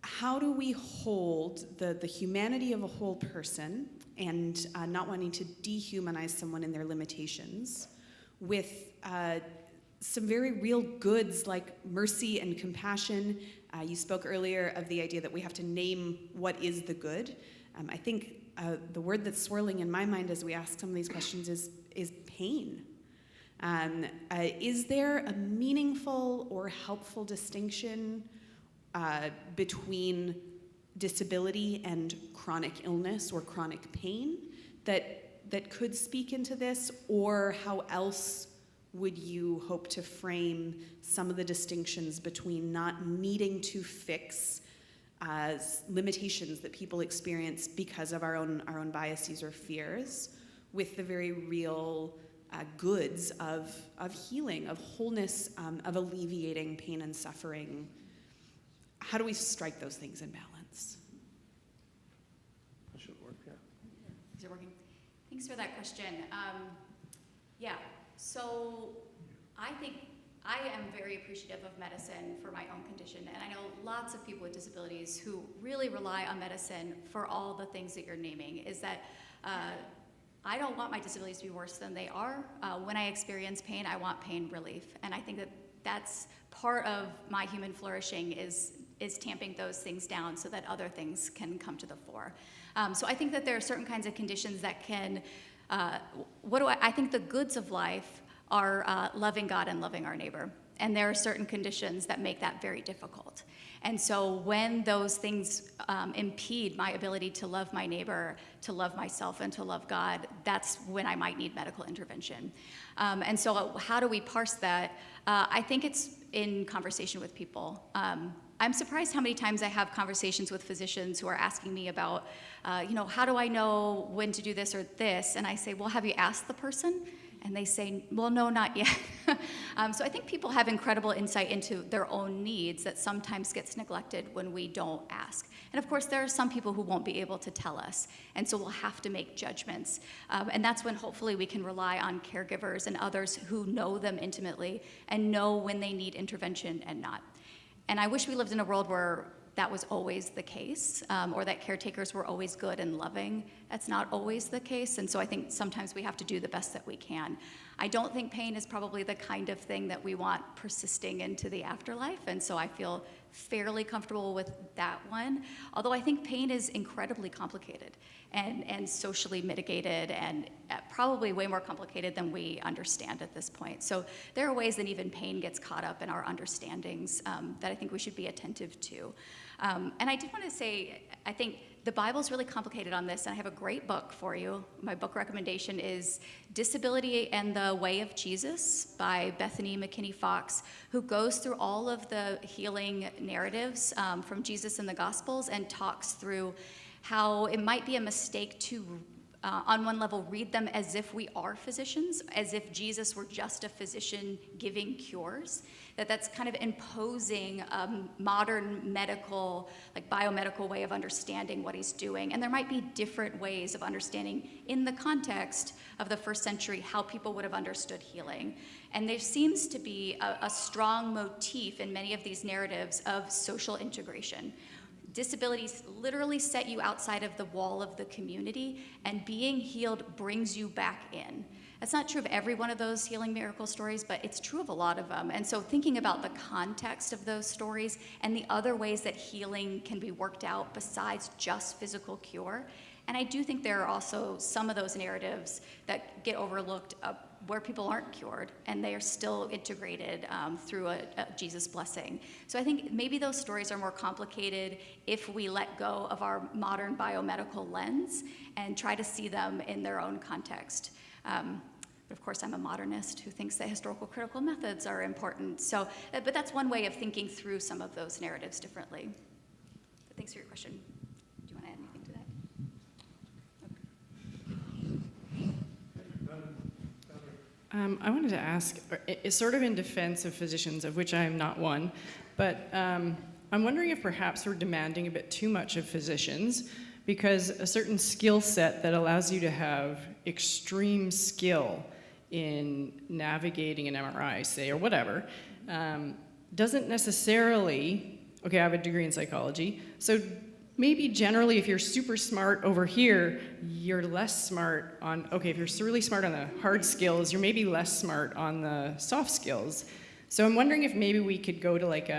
How do we hold the humanity of a whole person and not wanting to dehumanize someone in their limitations with some very real goods like mercy and compassion. You spoke earlier of the idea that we have to name what is the good. I think the word that's swirling in my mind as we ask some of these questions is pain. Is there a meaningful or helpful distinction between disability and chronic illness or chronic pain that could speak into this? Or how else would you hope to frame some of the distinctions between not needing to fix limitations that people experience because of our own biases or fears, with the very real goods of healing, of wholeness, of alleviating pain and suffering? How do we strike those things in balance? That should work, yeah. Is it working? Thanks for that question. Yeah, so I think I am very appreciative of medicine for my own condition, and I know lots of people with disabilities who really rely on medicine for all the things that you're naming. Is that I don't want my disabilities to be worse than they are. When I experience pain, I want pain relief, and I think that that's part of my human flourishing is tamping those things down so that other things can come to the fore. So I think that there are certain kinds of conditions that can, I think the goods of life are loving God and loving our neighbor. And there are certain conditions that make that very difficult. And so when those things impede my ability to love my neighbor, to love myself, and to love God, that's when I might need medical intervention. And so how do we parse that? I think it's in conversation with people. I'm surprised how many times I have conversations with physicians who are asking me about, how do I know when to do this or this? And I say, well, have you asked the person? And they say, well, no, not yet. So I think people have incredible insight into their own needs that sometimes gets neglected when we don't ask. And of course, there are some people who won't be able to tell us. And so we'll have to make judgments. And that's when hopefully we can rely on caregivers and others who know them intimately and know when they need intervention and not. And I wish we lived in a world where that was always the case, or that caretakers were always good and loving. That's not always the case, and so I think sometimes we have to do the best that we can. I don't think pain is probably the kind of thing that we want persisting into the afterlife, and so I feel fairly comfortable with that one, although I think pain is incredibly complicated and socially mitigated and probably way more complicated than we understand at this point. So there are ways that even pain gets caught up in our understandings that I think we should be attentive to. And I did want to say, I think the Bible's really complicated on this, and I have a great book for you. My book recommendation is Disability and the Way of Jesus by Bethany McKinney Fox, who goes through all of the healing narratives from Jesus in the Gospels and talks through how it might be a mistake to, on one level, read them as if we are physicians, as if Jesus were just a physician giving cures, that's kind of imposing a modern medical, like biomedical way of understanding what he's doing. And there might be different ways of understanding in the context of the first century how people would have understood healing. And there seems to be a strong motif in many of these narratives of social integration. Disabilities literally set you outside of the wall of the community, and being healed brings you back in. That's not true of every one of those healing miracle stories, but it's true of a lot of them. And so thinking about the context of those stories and the other ways that healing can be worked out besides just physical cure. And I do think there are also some of those narratives that get overlooked where people aren't cured and they are still integrated through a Jesus blessing. So I think maybe those stories are more complicated if we let go of our modern biomedical lens and try to see them in their own context. But of course, I'm a modernist who thinks that historical critical methods are important. So, but that's one way of thinking through some of those narratives differently. But thanks for your question. Do you want to add anything to that? I wanted to ask, it's sort of in defense of physicians, of which I am not one, but I'm wondering if perhaps we're demanding a bit too much of physicians, because a certain skill set that allows you to have extreme skill in navigating an MRI, say, or whatever, doesn't necessarily, okay, I have a degree in psychology, so maybe generally if you're super smart over here, you're less smart on, okay, if you're really smart on the hard skills, you're maybe less smart on the soft skills. So I'm wondering if maybe we could go to like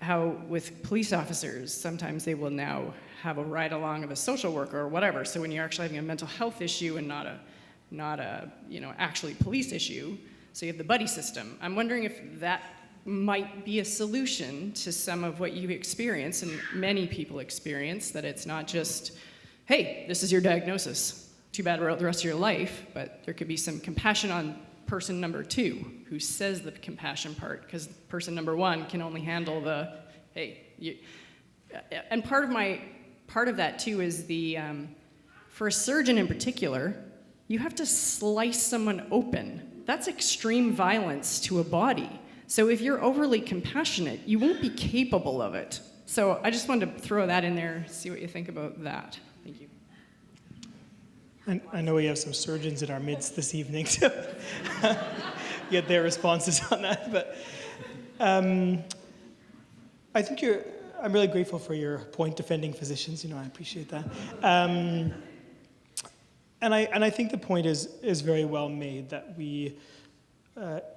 how with police officers, sometimes they will now have a ride along of a social worker or whatever. So when you're actually having a mental health issue and not a actually police issue, so you have the buddy system. I'm wondering if that might be a solution to some of what you experience and many people experience, that it's not just, hey, this is your diagnosis. Too bad we're out the rest of your life, but there could be some compassion on person number 2 who says the compassion part, because person number 1 can only handle the, hey, you. And part of that too is for a surgeon in particular, you have to slice someone open. That's extreme violence to a body. So if you're overly compassionate, you won't be capable of it. So I just wanted to throw that in there, see what you think about that. Thank you. And I know we have some surgeons in our midst this evening to get their responses on that. But I think I'm really grateful for your point defending physicians. I appreciate that. And I think the point is very well made, that we,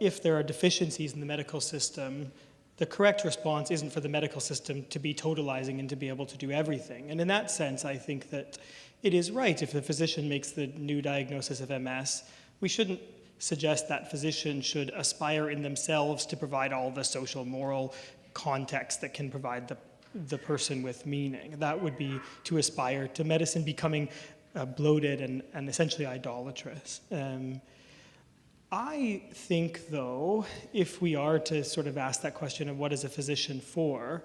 if there are deficiencies in the medical system, the correct response isn't for the medical system to be totalizing and to be able to do everything. And in that sense, I think that it is right if the physician makes the new diagnosis of MS, we shouldn't suggest that physician should aspire in themselves to provide all the social, moral context that can provide the person with meaning. That would be to aspire to medicine becoming bloated and essentially idolatrous. I think, though, if we are to sort of ask that question of what is a physician for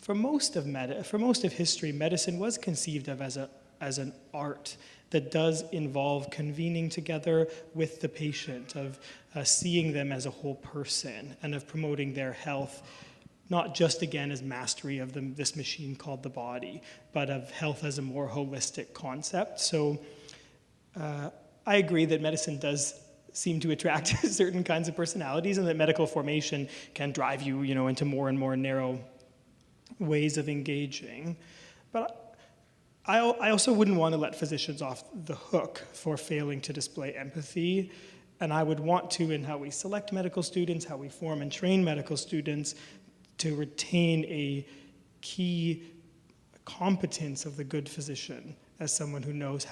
most of history, medicine was conceived of as an art that does involve convening together with the patient, of seeing them as a whole person, and of promoting their health, not just, again, as mastery of this machine called the body, but of health as a more holistic concept. So I agree that medicine does seem to attract certain kinds of personalities, and that medical formation can drive you, into more and more narrow ways of engaging. But I also wouldn't want to let physicians off the hook for failing to display empathy. And I would want to, in how we select medical students, how we form and train medical students, to retain a key competence of the good physician as someone who knows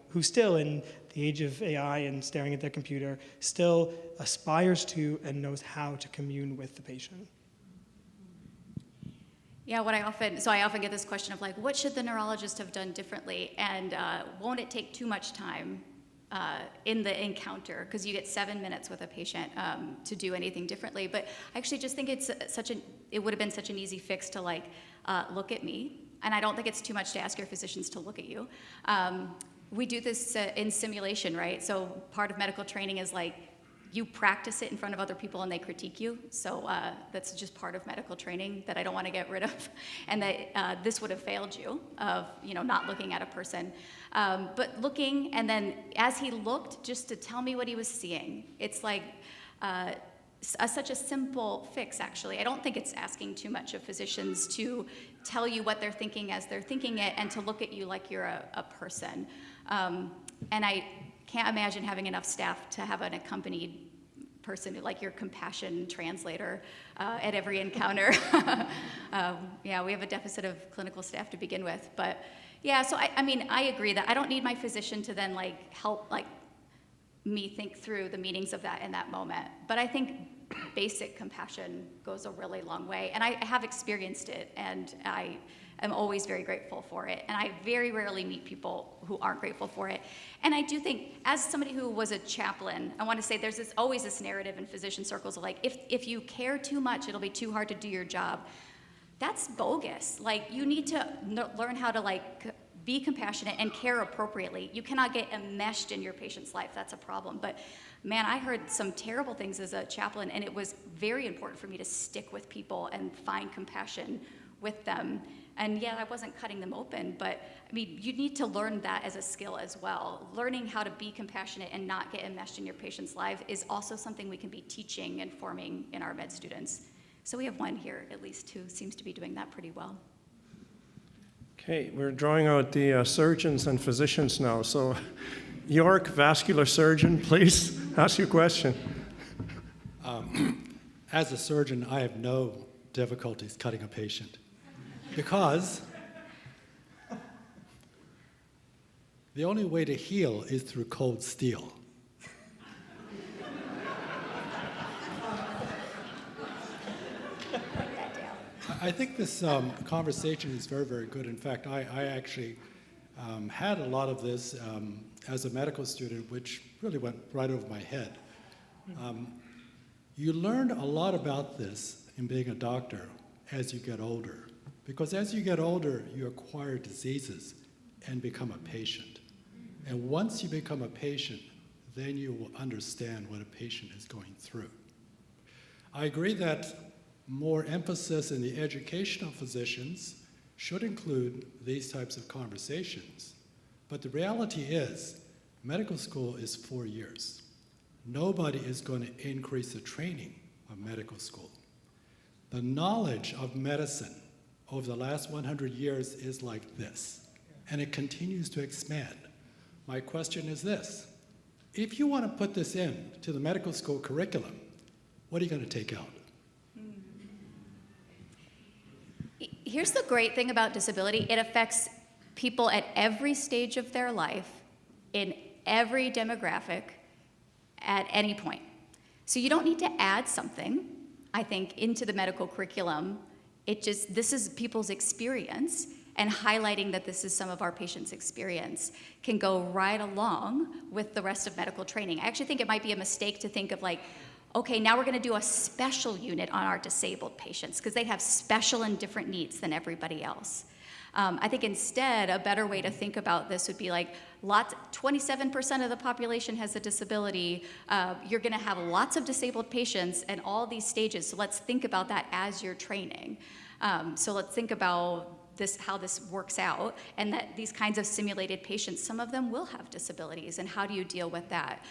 who still, in the age of AI and staring at their computer, still aspires to and knows how to commune with the patient. Yeah, I often get this question of like, what should the neurologist have done differently? And won't it take too much time in the encounter? Because you get 7 minutes with a patient to do anything differently. But I actually just think it would have been such an easy fix to like, look at me. And I don't think it's too much to ask your physicians to look at you. We do this in simulation, right? So part of medical training is like, you practice it in front of other people and they critique you. So that's just part of medical training that I don't want to get rid of. And that this would have failed you of, not looking at a person. But looking, and then as he looked, just to tell me what he was seeing. It's like such a simple fix, actually. I don't think it's asking too much of physicians to tell you what they're thinking as they're thinking it, and to look at you like you're a person. And I can't imagine having enough staff to have an accompanied person, like your compassion translator, at every encounter. Yeah, we have a deficit of clinical staff to begin with. But yeah, so I agree that I don't need my physician to then help me think through the meanings of that in that moment. But I think basic compassion goes a really long way. And I have experienced it, and I am always very grateful for it. And I very rarely meet people who aren't grateful for it. And I do think, as somebody who was a chaplain, I want to say there's always this narrative in physician circles of if you care too much, it'll be too hard to do your job. That's bogus. You need to learn how to be compassionate and care appropriately. You cannot get enmeshed in your patient's life. That's a problem. But man, I heard some terrible things as a chaplain, and it was very important for me to stick with people and find compassion with them. And yeah, I wasn't cutting them open, but you need to learn that as a skill as well. Learning how to be compassionate and not get enmeshed in your patient's life is also something we can be teaching and forming in our med students. So we have one here, at least, who seems to be doing that pretty well. Okay, we're drawing out the surgeons and physicians now. So, York, vascular surgeon, please ask your question. As a surgeon, I have no difficulties cutting a patient because the only way to heal is through cold steel. I think this conversation is very, very good. In fact, I actually had a lot of this as a medical student, which really went right over my head. You learn a lot about this in being a doctor as you get older, because as you get older, you acquire diseases and become a patient. And once you become a patient, then you will understand what a patient is going through. I agree that more emphasis in the education of physicians should include these types of conversations. But the reality is, medical school is 4 years. Nobody is going to increase the training of medical school. The knowledge of medicine over the last 100 years is like this, and it continues to expand. My question is this: if you want to put this in to the medical school curriculum, what are you going to take out? Here's the great thing about disability. It affects people at every stage of their life, in every demographic, at any point. So you don't need to add something, I think, into the medical curriculum. This is people's experience, and highlighting that this is some of our patients' experience can go right along with the rest of medical training. I actually think it might be a mistake to think of like, okay, now we're going to do a special unit on our disabled patients because they have special and different needs than everybody else. I think instead, a better way to think about this would be like 27% of the population has a disability. You're going to have lots of disabled patients and all these stages. So let's think about that as you're training. So let's think about how this works out, and that these kinds of simulated patients, some of them will have disabilities, and how do you deal with that?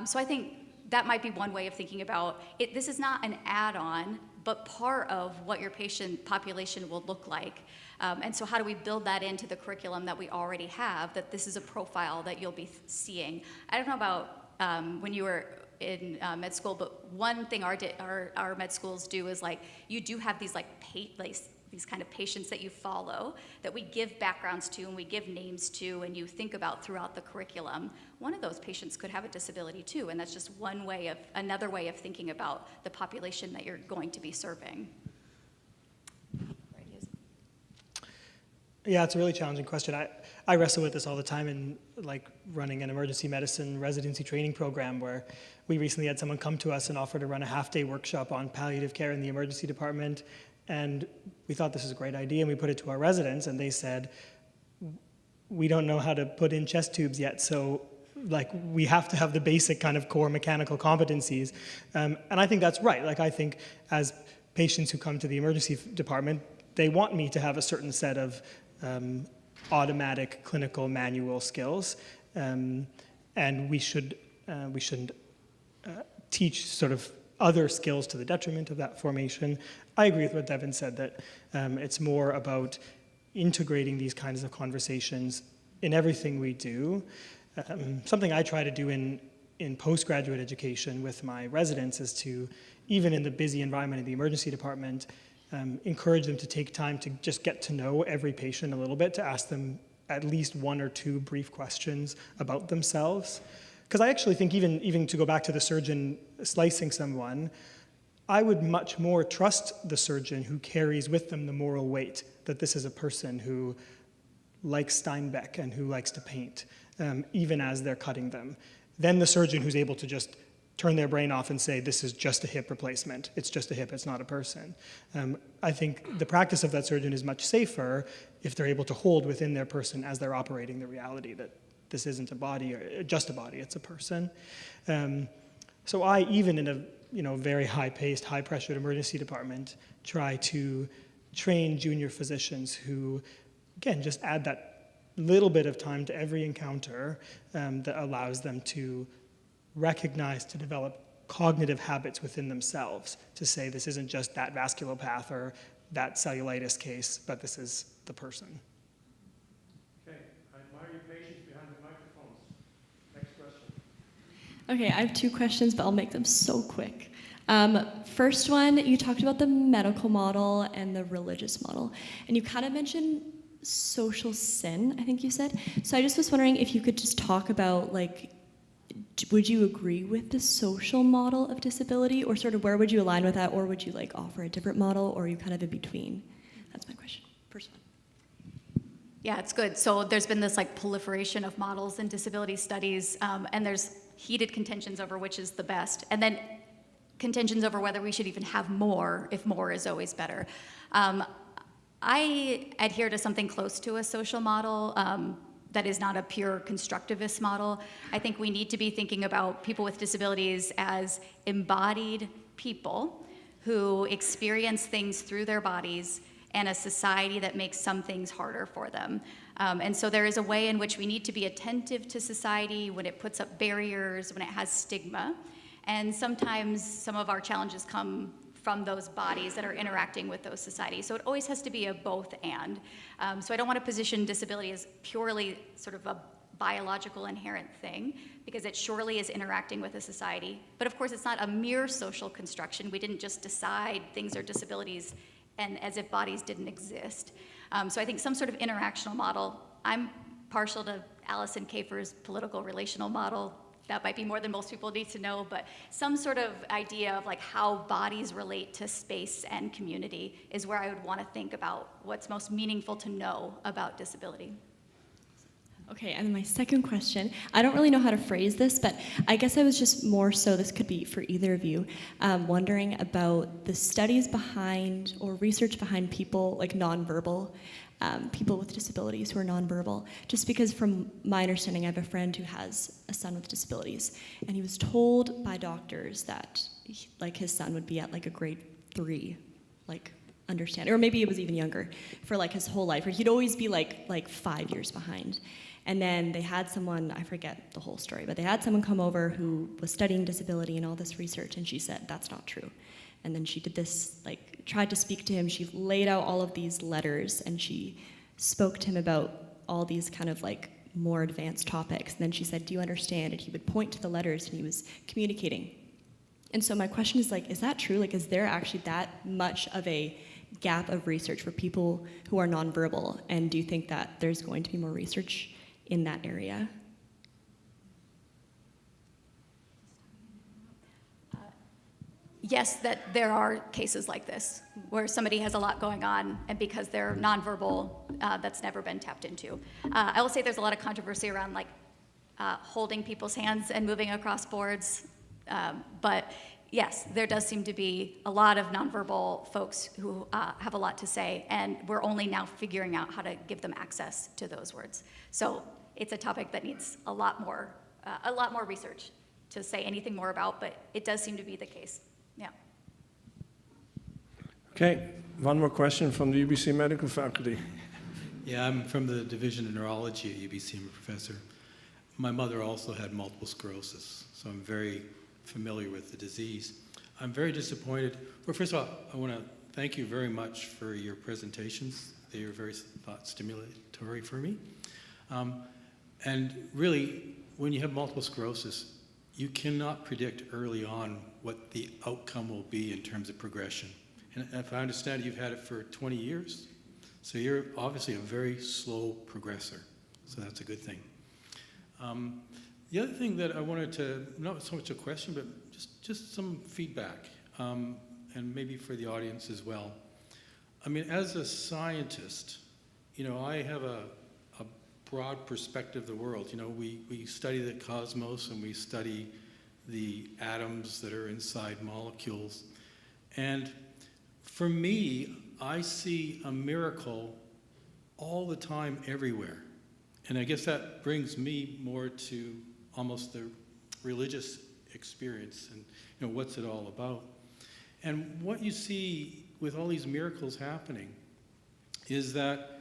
So I think that might be one way of thinking about it. This is not an add-on, but part of what your patient population will look like. And so how do we build that into the curriculum that we already have, that this is a profile that you'll be seeing? I don't know about when you were in med school, but one thing our med schools do is like, you do have these these kind of patients that you follow, that we give backgrounds to and we give names to, and you think about throughout the curriculum. One of those patients could have a disability too, and that's just another way of thinking about the population that you're going to be serving. Yeah, it's a really challenging question. I wrestle with this all the time in like running an emergency medicine residency training program, where we recently had someone come to us and offer to run a half-day workshop on palliative care in the emergency department. And we thought this was a great idea, and we put it to our residents, and they said, we don't know how to put in chest tubes yet, so like we have to have the basic kind of core mechanical competencies. And I think that's right. Like I think as patients who come to the emergency department, they want me to have a certain set of automatic clinical manual skills, and we shouldn't teach sort of other skills to the detriment of that formation. I agree with what Devan said, that it's more about integrating these kinds of conversations in everything we do. Something I try to do in postgraduate education with my residents is to, even in the busy environment of the emergency department, encourage them to take time to just get to know every patient a little bit, to ask them at least 1 or 2 brief questions about themselves. Because I actually think even to go back to the surgeon slicing someone, I would much more trust the surgeon who carries with them the moral weight that this is a person who likes Steinbeck and who likes to paint, even as they're cutting them, than the surgeon who's able to just turn their brain off and say, this is just a hip replacement. It's just a hip, it's not a person. I think the practice of that surgeon is much safer if they're able to hold within their person as they're operating the reality that this isn't a body, or just a body, it's a person. So I, even in a very high-paced, high-pressured emergency department, try to train junior physicians who, again, just add that little bit of time to every encounter that allows them to recognize, to develop cognitive habits within themselves, to say this isn't just that vasculopath or that cellulitis case, but this is the person. Okay, I have two questions, but I'll make them so quick. First one, you talked about the medical model and the religious model, and you kind of mentioned social sin, I think you said. So I just was wondering if you could just talk about, like, would you agree with the social model of disability, or sort of where would you align with that, or would you like offer a different model, or are you kind of in between? That's my question. First one. Yeah, it's good. So there's been this like proliferation of models in disability studies, and there's heated contentions over which is the best, and then contentions over whether we should even have more, if more is always better. I adhere to something close to a social model that is not a pure constructivist model. I think we need to be thinking about people with disabilities as embodied people who experience things through their bodies, and a society that makes some things harder for them. And so there is a way in which we need to be attentive to society when it puts up barriers, when it has stigma. And sometimes some of our challenges come from those bodies that are interacting with those societies. So it always has to be a both and. So I don't want to position disability as purely sort of a biological inherent thing, because it surely is interacting with a society. But of course, it's not a mere social construction. We didn't just decide things are disabilities and as if bodies didn't exist. So I think some sort of interactional model. I'm partial to Alison Kafer's political relational model. That might be more than most people need to know, but some sort of idea of like how bodies relate to space and community is where I would want to think about what's most meaningful to know about disability. Okay, and then my second question, I don't really know how to phrase this, but I guess I was just more so, this could be for either of you, wondering about the studies behind or research behind people like nonverbal, people with disabilities who are nonverbal. Just because from my understanding, I have a friend who has a son with disabilities, and he was told by doctors that like his son would be at like a grade 3, like understand, or maybe it was even younger, for like his whole life, or he'd always be like 5 years behind. And then they had someone, I forget the whole story, but they had someone come over who was studying disability and all this research, and she said, that's not true. And then she did this, like, tried to speak to him. She laid out all of these letters, and she spoke to him about all these kind of like more advanced topics. And then she said, do you understand? And he would point to the letters, and he was communicating. And so my question is, like, is that true? Like, is there actually that much of a gap of research for people who are nonverbal? And do you think that there's going to be more research in that area? Yes, that there are cases like this where somebody has a lot going on, and because they're nonverbal, that's never been tapped into. I will say there's a lot of controversy around like holding people's hands and moving across boards, but yes, there does seem to be a lot of nonverbal folks who have a lot to say, and we're only now figuring out how to give them access to those words. So it's a topic that needs a lot more research to say anything more about, but it does seem to be the case. Yeah. Okay, one more question from the UBC medical faculty. Yeah, I'm from the Division of Neurology at UBC. I'm a professor. My mother also had multiple sclerosis, so I'm very familiar with the disease. I'm very disappointed. Well, first of all, I want to thank you very much for your presentations. They were very stimulatory for me. And really, when you have multiple sclerosis, you cannot predict early on what the outcome will be in terms of progression. And if I understand it, you've had it for 20 years. So you're obviously a very slow progressor. So that's a good thing. The other thing that I wanted to, not so much a question, but just some feedback, and maybe for the audience as well. I mean, as a scientist, you know, I have a broad perspective of the world. You know, we study the cosmos, and we study the atoms that are inside molecules. And for me, I see a miracle all the time, everywhere. And I guess that brings me more to almost the religious experience and, you know, what's it all about. And what you see with all these miracles happening is that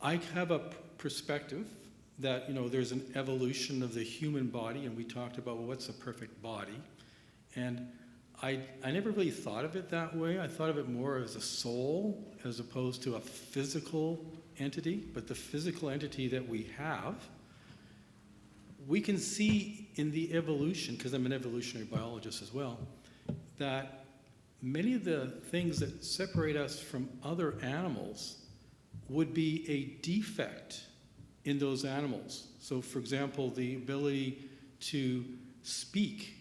I have a perspective that, you know, there's an evolution of the human body, and we talked about, well, what's a perfect body? And I never really thought of it that way. I thought of it more as a soul as opposed to a physical entity. But the physical entity that we have, we can see in the evolution, because I'm an evolutionary biologist as well, that many of the things that separate us from other animals would be a defect in those animals. So for example, the ability to speak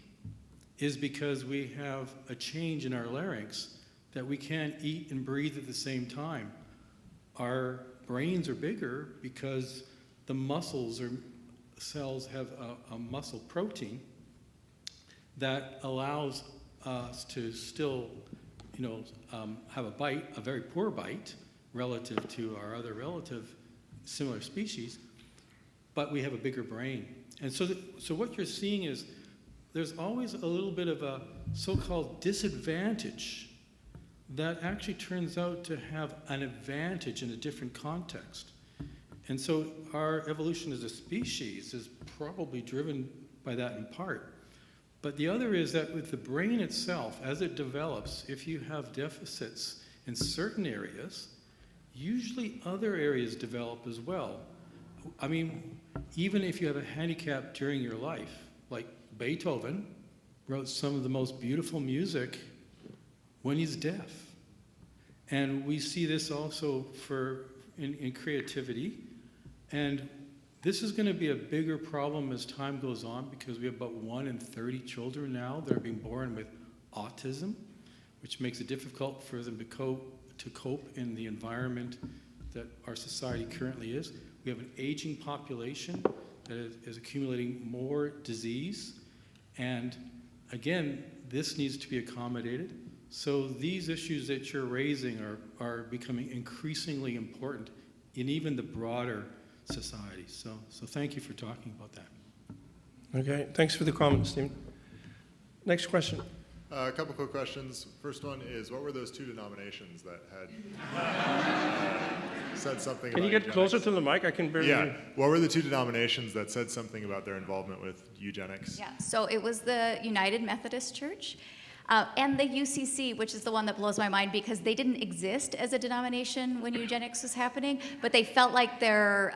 is because we have a change in our larynx that we can't eat and breathe at the same time. Our brains are bigger because the muscles or cells have a muscle protein that allows us to still, have a bite, a very poor bite relative to our other relative similar species, but we have a bigger brain. And so what you're seeing is there's always a little bit of a so-called disadvantage that actually turns out to have an advantage in a different context. And so our evolution as a species is probably driven by that in part. But the other is that with the brain itself, as it develops, if you have deficits in certain areas, usually other areas develop as well. I mean, even if you have a handicap during your life, like Beethoven wrote some of the most beautiful music when he's deaf. And we see this also in creativity. And this is going to be a bigger problem as time goes on, because we have about 1 in 30 children now that are being born with autism, which makes it difficult for them to cope in the environment that our society currently is. We have an aging population that is accumulating more disease. And again, this needs to be accommodated. So these issues that you're raising are becoming increasingly important in even the broader society. So thank you for talking about that. Okay, thanks for the comment, Stephen. Next question. A couple quick questions. First one is, what were those 2 denominations that had said something about Can you get eugenics? closer to the mic? I can barely hear you. What were the 2 denominations that said something about their involvement with eugenics? Yeah, so it was the United Methodist Church and the UCC, which is the one that blows my mind, because they didn't exist as a denomination when eugenics was happening, but they felt like their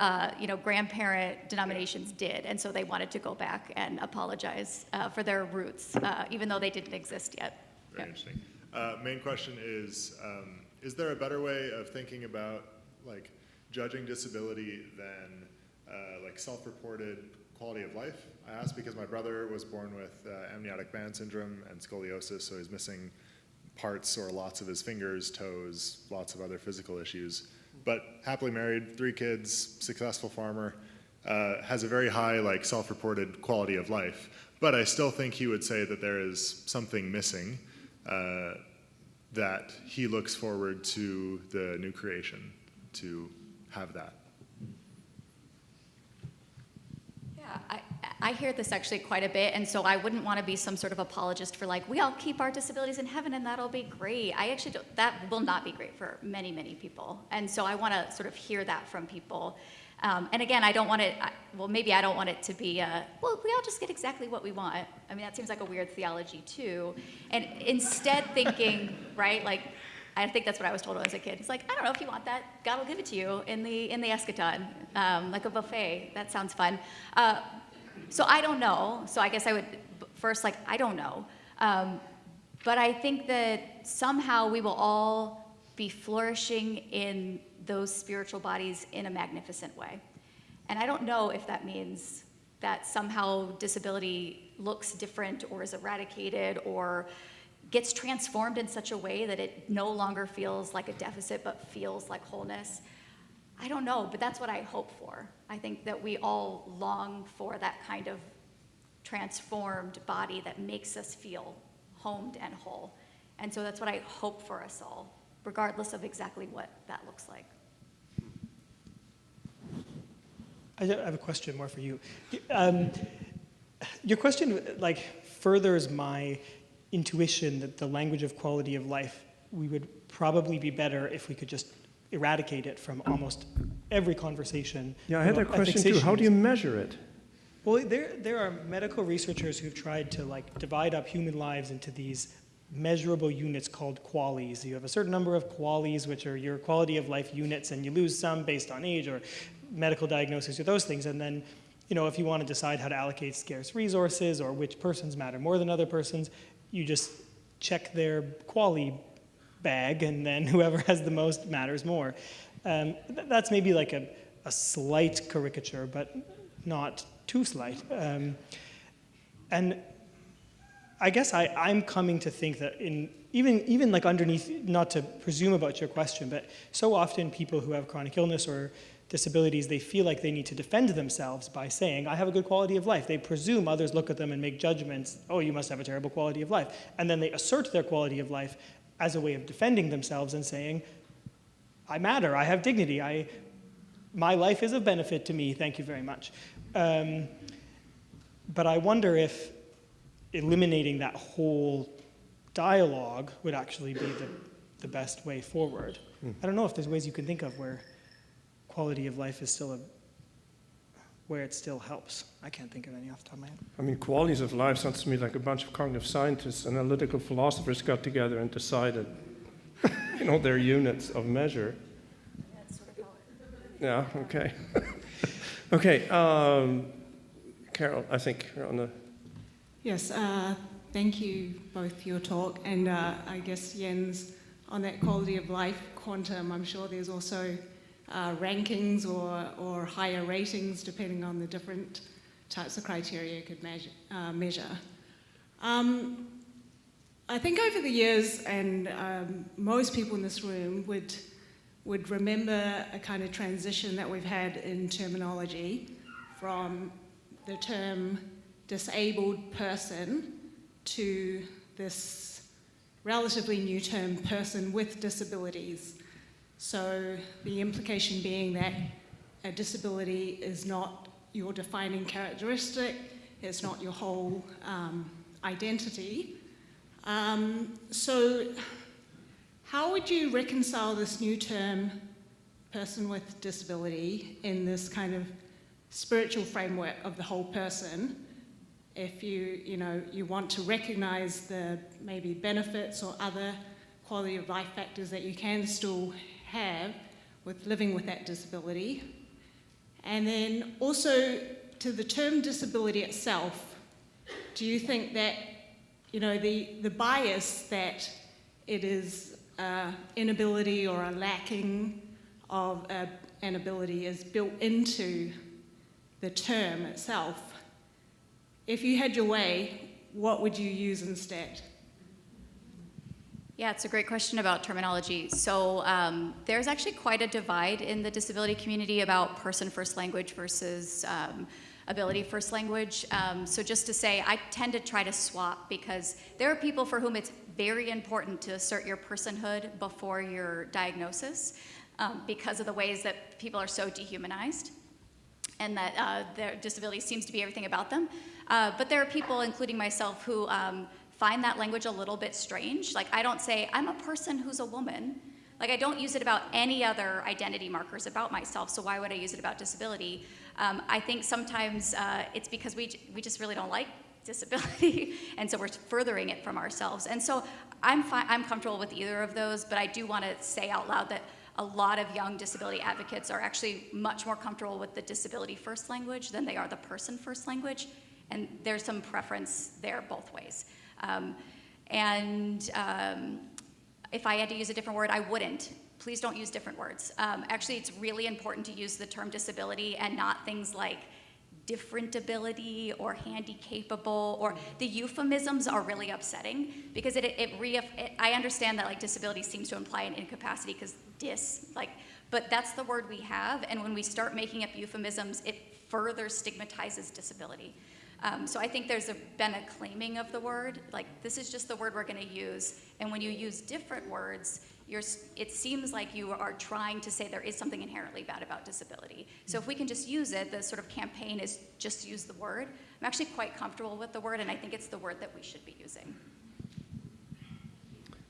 grandparent denominations did, and so they wanted to go back and apologize for their roots, even though they didn't exist yet. Very interesting. Main question is there a better way of thinking about judging disability than self-reported quality of life? I ask because my brother was born with amniotic band syndrome and scoliosis, so he's missing parts or lots of his fingers, toes, lots of other physical issues. But happily married, 3 kids, successful farmer, has a very high self-reported quality of life. But I still think he would say that there is something missing, that he looks forward to the new creation to have that. I hear this actually quite a bit, and so I wouldn't want to be some sort of apologist for we all keep our disabilities in heaven and that'll be great. I actually don't, that will not be great for many, many people. And so I want to sort of hear that from people. And again, I don't want it, maybe I don't want it to be, we all just get exactly what we want. I mean, that seems like a weird theology too. And instead thinking, right, I think that's what I was told when I was a kid. It's I don't know if you want that, God will give it to you in the eschaton, like a buffet. That sounds fun. So I don't know. So I guess I would first I don't know. But I think that somehow we will all be flourishing in those spiritual bodies in a magnificent way. And I don't know if that means that somehow disability looks different or is eradicated or gets transformed in such a way that it no longer feels like a deficit but feels like wholeness. I don't know, but that's what I hope for. I think that we all long for that kind of transformed body that makes us feel homed and whole. And so that's what I hope for us all, regardless of exactly what that looks like. I have a question more for you. Your question furthers my intuition that the language of quality of life, we would probably be better if we could just eradicate it from almost every conversation. Yeah, I had that question too. How do you measure it? Well, there are medical researchers who've tried to divide up human lives into these measurable units called QALYs. You have a certain number of QALYs, which are your quality of life units, and you lose some based on age or medical diagnosis or those things. And then if you want to decide how to allocate scarce resources or which persons matter more than other persons, you just check their quality bag, and then whoever has the most matters more. That's maybe like a slight caricature, but not too slight. And I guess I'm coming to think that even like underneath, not to presume about your question, but so often people who have chronic illness or disabilities, they feel like they need to defend themselves by saying, I have a good quality of life. They presume others look at them and make judgments, oh, you must have a terrible quality of life. And then they assert their quality of life as a way of defending themselves and saying, I matter, I have dignity, my life is of benefit to me, thank you very much. But I wonder if eliminating that whole dialogue would actually be the best way forward. I don't know if there's ways you can think of where quality of life is still where it still helps. I can't think of any off the top of my head. I mean, qualities of life sounds to me like a bunch of cognitive scientists, analytical philosophers got together and decided, their units of measure. That's sort of how it. Yeah, okay. Okay, Carol, I think you're on the... Yes, thank you both for your talk, and I guess Jens, on that quality of life quantum, I'm sure there's also rankings or higher ratings depending on the different types of criteria you could measure. I think over the years, and most people in this room would remember a kind of transition that we've had in terminology from the term disabled person to this relatively new term, person with disabilities. So the implication being that a disability is not your defining characteristic, it's not your whole identity. So how would you reconcile this new term, person with disability, in this kind of spiritual framework of the whole person, if you want to recognize the maybe benefits or other quality of life factors that you can still have with living with that disability? And then also to the term disability itself, do you think that the bias that it is inability or a lacking of an ability is built into the term itself? If you had your way, what would you use instead? Yeah, it's a great question about terminology. So there's actually quite a divide in the disability community about person-first language versus ability-first language. So just to say, I tend to try to swap because there are people for whom it's very important to assert your personhood before your diagnosis because of the ways that people are so dehumanized and that their disability seems to be everything about them. But there are people, including myself, who find that language a little bit strange. Like, I don't say, I'm a person who's a woman. Like, I don't use it about any other identity markers about myself, so why would I use it about disability? I think sometimes it's because we just really don't like disability, and so we're furthering it from ourselves. And so I'm comfortable with either of those, but I do want to say out loud that a lot of young disability advocates are actually much more comfortable with the disability-first language than they are the person-first language, and there's some preference there both ways. If I had to use a different word, I wouldn't. Please don't use different words. Actually, it's really important to use the term disability and not things like different ability or handy-capable, or the euphemisms are really upsetting because I understand that like disability seems to imply an incapacity because but that's the word we have, and when we start making up euphemisms, it further stigmatizes disability. So I think there's been a claiming of the word, like this is just the word we're going to use, and when you use different words, it seems like you are trying to say there is something inherently bad about disability. So if we can just use it, the sort of campaign is just use the word. I'm actually quite comfortable with the word, and I think it's the word that we should be using.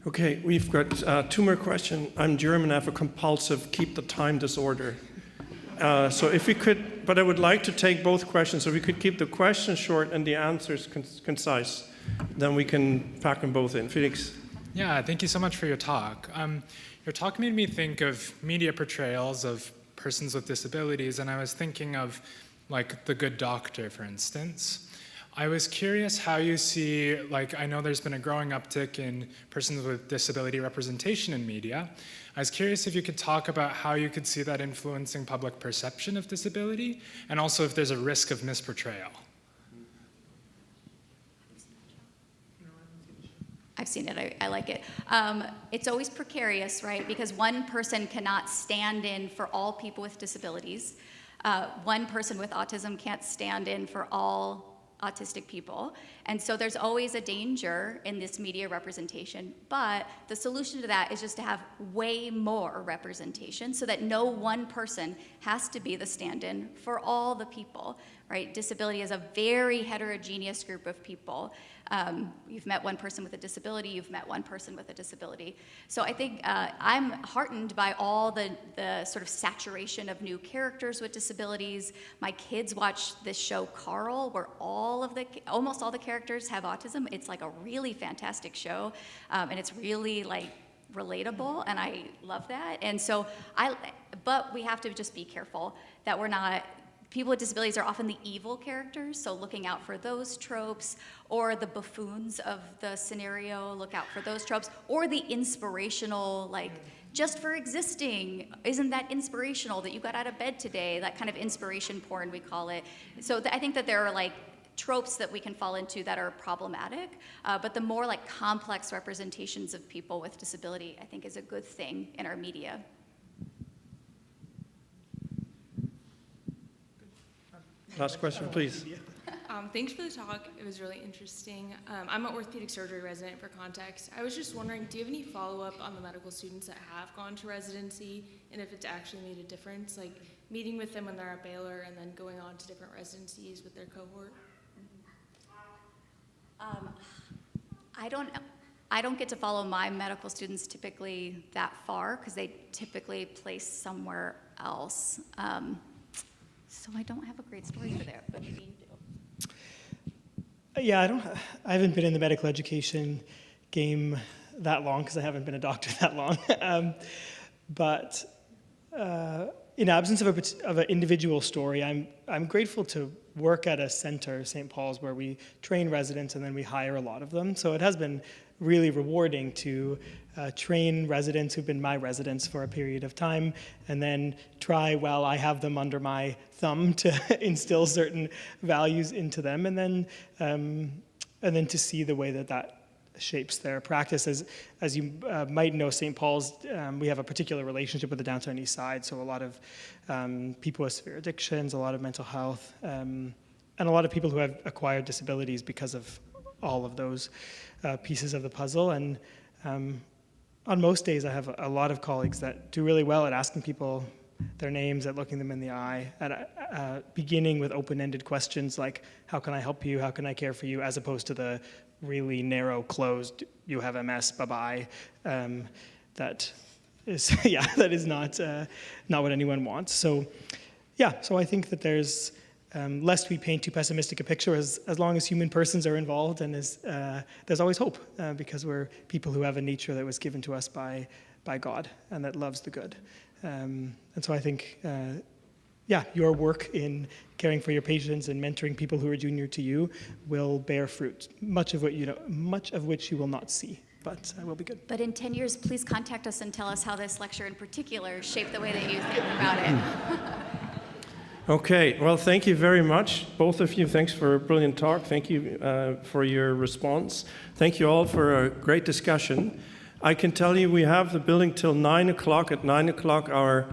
Okay, we've got two more questions. I'm German, I have a compulsive keep the time disorder. So if we could, but I would like to take both questions. So if we could keep the questions short and the answers concise, then we can pack them both in. Felix. Yeah, thank you so much for your talk. Your talk made me think of media portrayals of persons with disabilities, and I was thinking of like The Good Doctor, for instance. I was curious how you see, like, I know there's been a growing uptick in persons with disability representation in media. I was curious if you could talk about how you could see that influencing public perception of disability, and also if there's a risk of misportrayal. I've seen it, I like it. It's always precarious, right? Because one person cannot stand in for all people with disabilities. One person with autism can't stand in for all autistic people. And so there's always a danger in this media representation, but the solution to that is just to have way more representation so that no one person has to be the stand-in for all the people, right? Disability is a very heterogeneous group of people. You've met one person with a disability, you've met one person with a disability. So I think I'm heartened by all the sort of saturation of new characters with disabilities. My kids watch this show, Carl, where almost all the characters have autism. It's like a really fantastic show, and it's really like relatable, and I love that. And so but we have to just be careful that we're not. People with disabilities are often the evil characters, so looking out for those tropes, or the buffoons of the scenario, look out for those tropes, or the inspirational, like, just for existing, isn't that inspirational that you got out of bed today? That kind of inspiration porn, we call it. So I think that there are like tropes that we can fall into that are problematic, but the more like complex representations of people with disability, I think is a good thing in our media. Last question, please. Thanks for the talk. It was really interesting. I'm an orthopedic surgery resident, for context. I was just wondering, do you have any follow-up on the medical students that have gone to residency, and if it's actually made a difference, like meeting with them when they're at Baylor and then going on to different residencies with their cohort? I don't get to follow my medical students typically that far because they typically place somewhere else. So I don't have a great story for that, but maybe you do. Yeah, I haven't been in the medical education game that long because I haven't been a doctor that long. But in absence of an individual story, I'm grateful to work at a center, St. Paul's, where we train residents and then we hire a lot of them. So it has been really rewarding to train residents who've been my residents for a period of time and then try while I have them under my thumb to instill certain values into them and then to see the way that shapes their practice. As you might know, St. Paul's, we have a particular relationship with the Downtown East Side, so a lot of people with severe addictions, a lot of mental health, and a lot of people who have acquired disabilities because of all of those pieces of the puzzle. And on most days, I have a lot of colleagues that do really well at asking people their names, at looking them in the eye, at beginning with open-ended questions like, how can I help you, how can I care for you, as opposed to the really narrow, closed, you have MS, bye-bye. That is, yeah, that is not what anyone wants. So, yeah, so I think that there's, lest we paint too pessimistic a picture, as long as human persons are involved, and there's always hope, because we're people who have a nature that was given to us by God, and that loves the good. And so I think, yeah, your work in caring for your patients and mentoring people who are junior to you will bear fruit, much of which you will not see, but will be good. But in 10 years, please contact us and tell us how this lecture in particular shaped the way that you think about it. Okay, well, thank you very much, both of you. Thanks for a brilliant talk. Thank you for your response. Thank you all for a great discussion. I can tell you we have the building till 9 o'clock. At 9 o'clock, our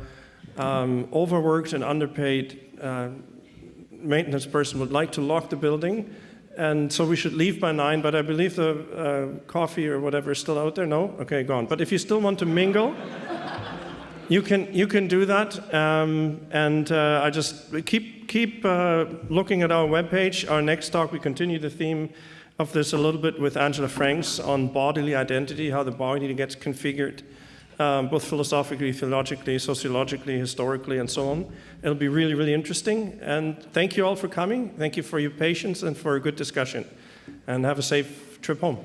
overworked and underpaid maintenance person would like to lock the building, and so we should leave by 9, but I believe the coffee or whatever is still out there. No? Okay, gone. But if you still want to mingle, you can do that, and I just keep looking at our webpage. Our next talk, we continue the theme of this a little bit with Angela Franks on bodily identity, how the body gets configured, both philosophically, theologically, sociologically, historically, and so on. It'll be really, really interesting. And thank you all for coming. Thank you for your patience and for a good discussion. And have a safe trip home.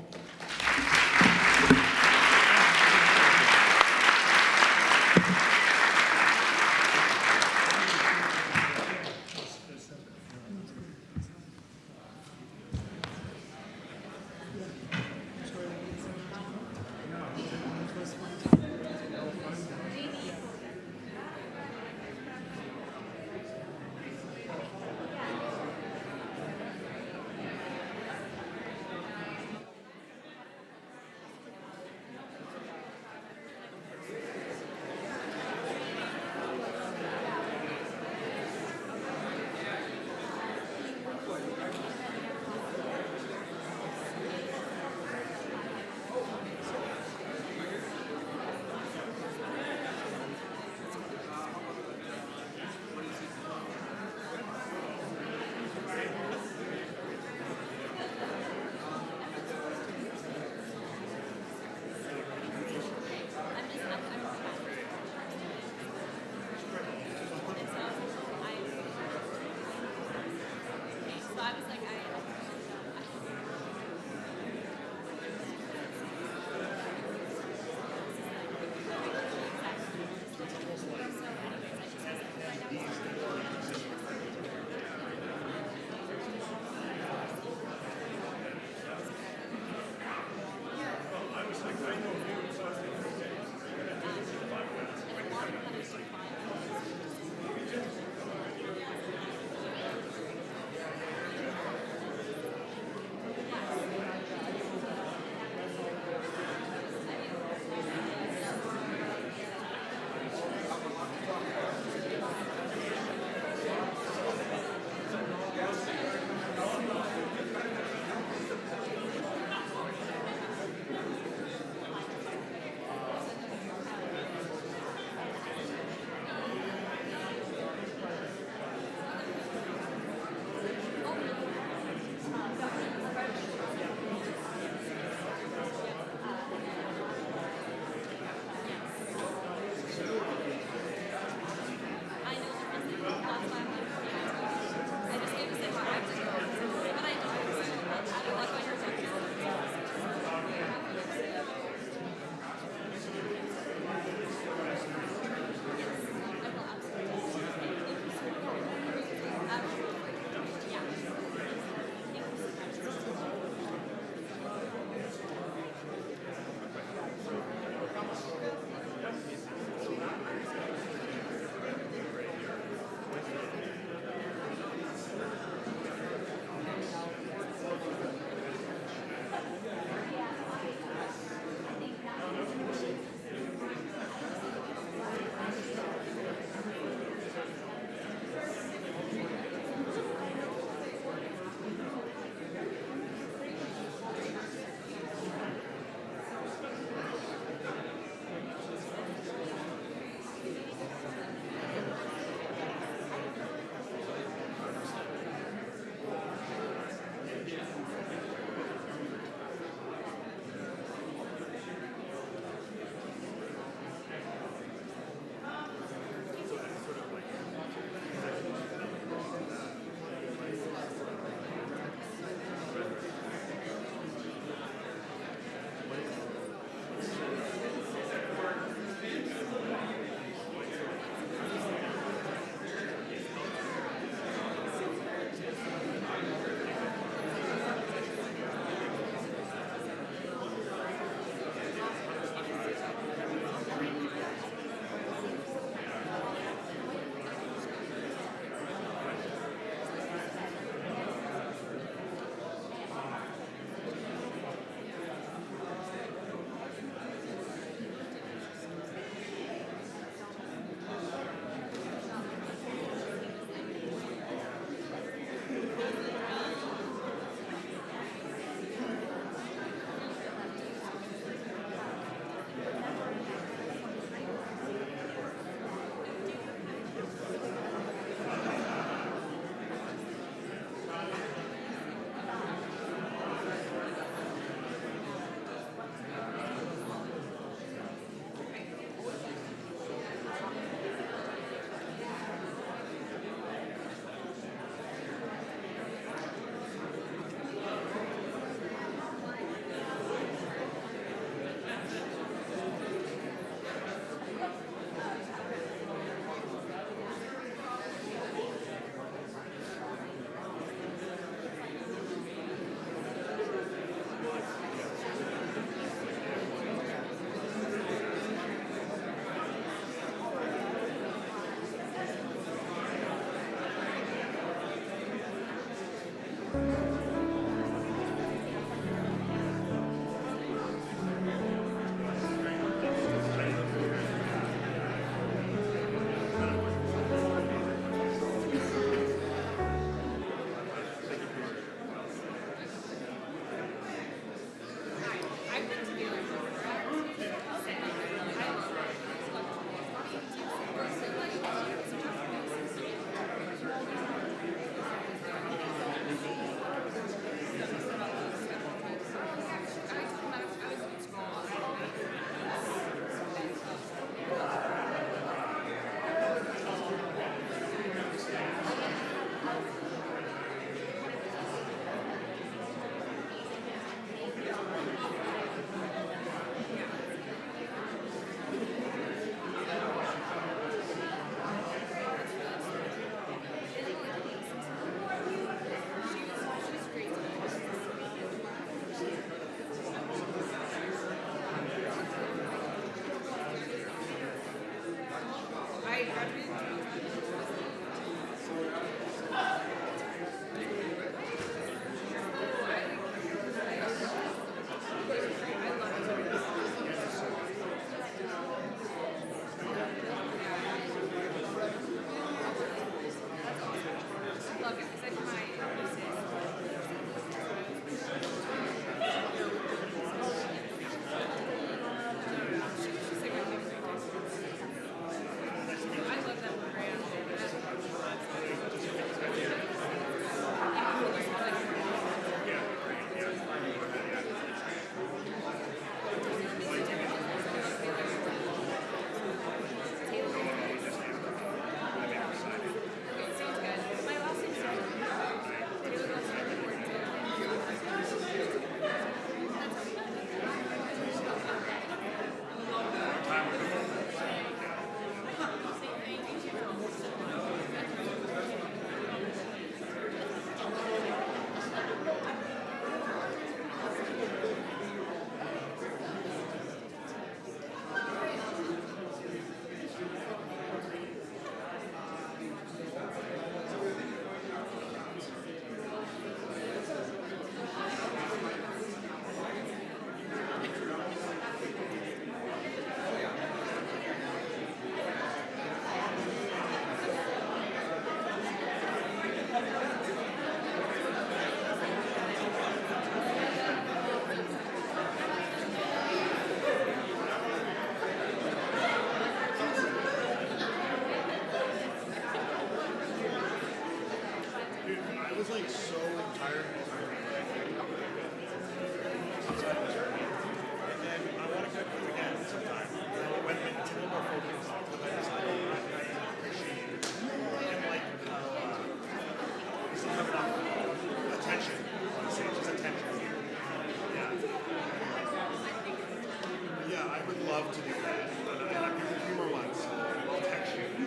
love to do that. And I'll give you a few more months. I'll text you.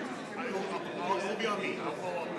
It'll be on me. I'll follow up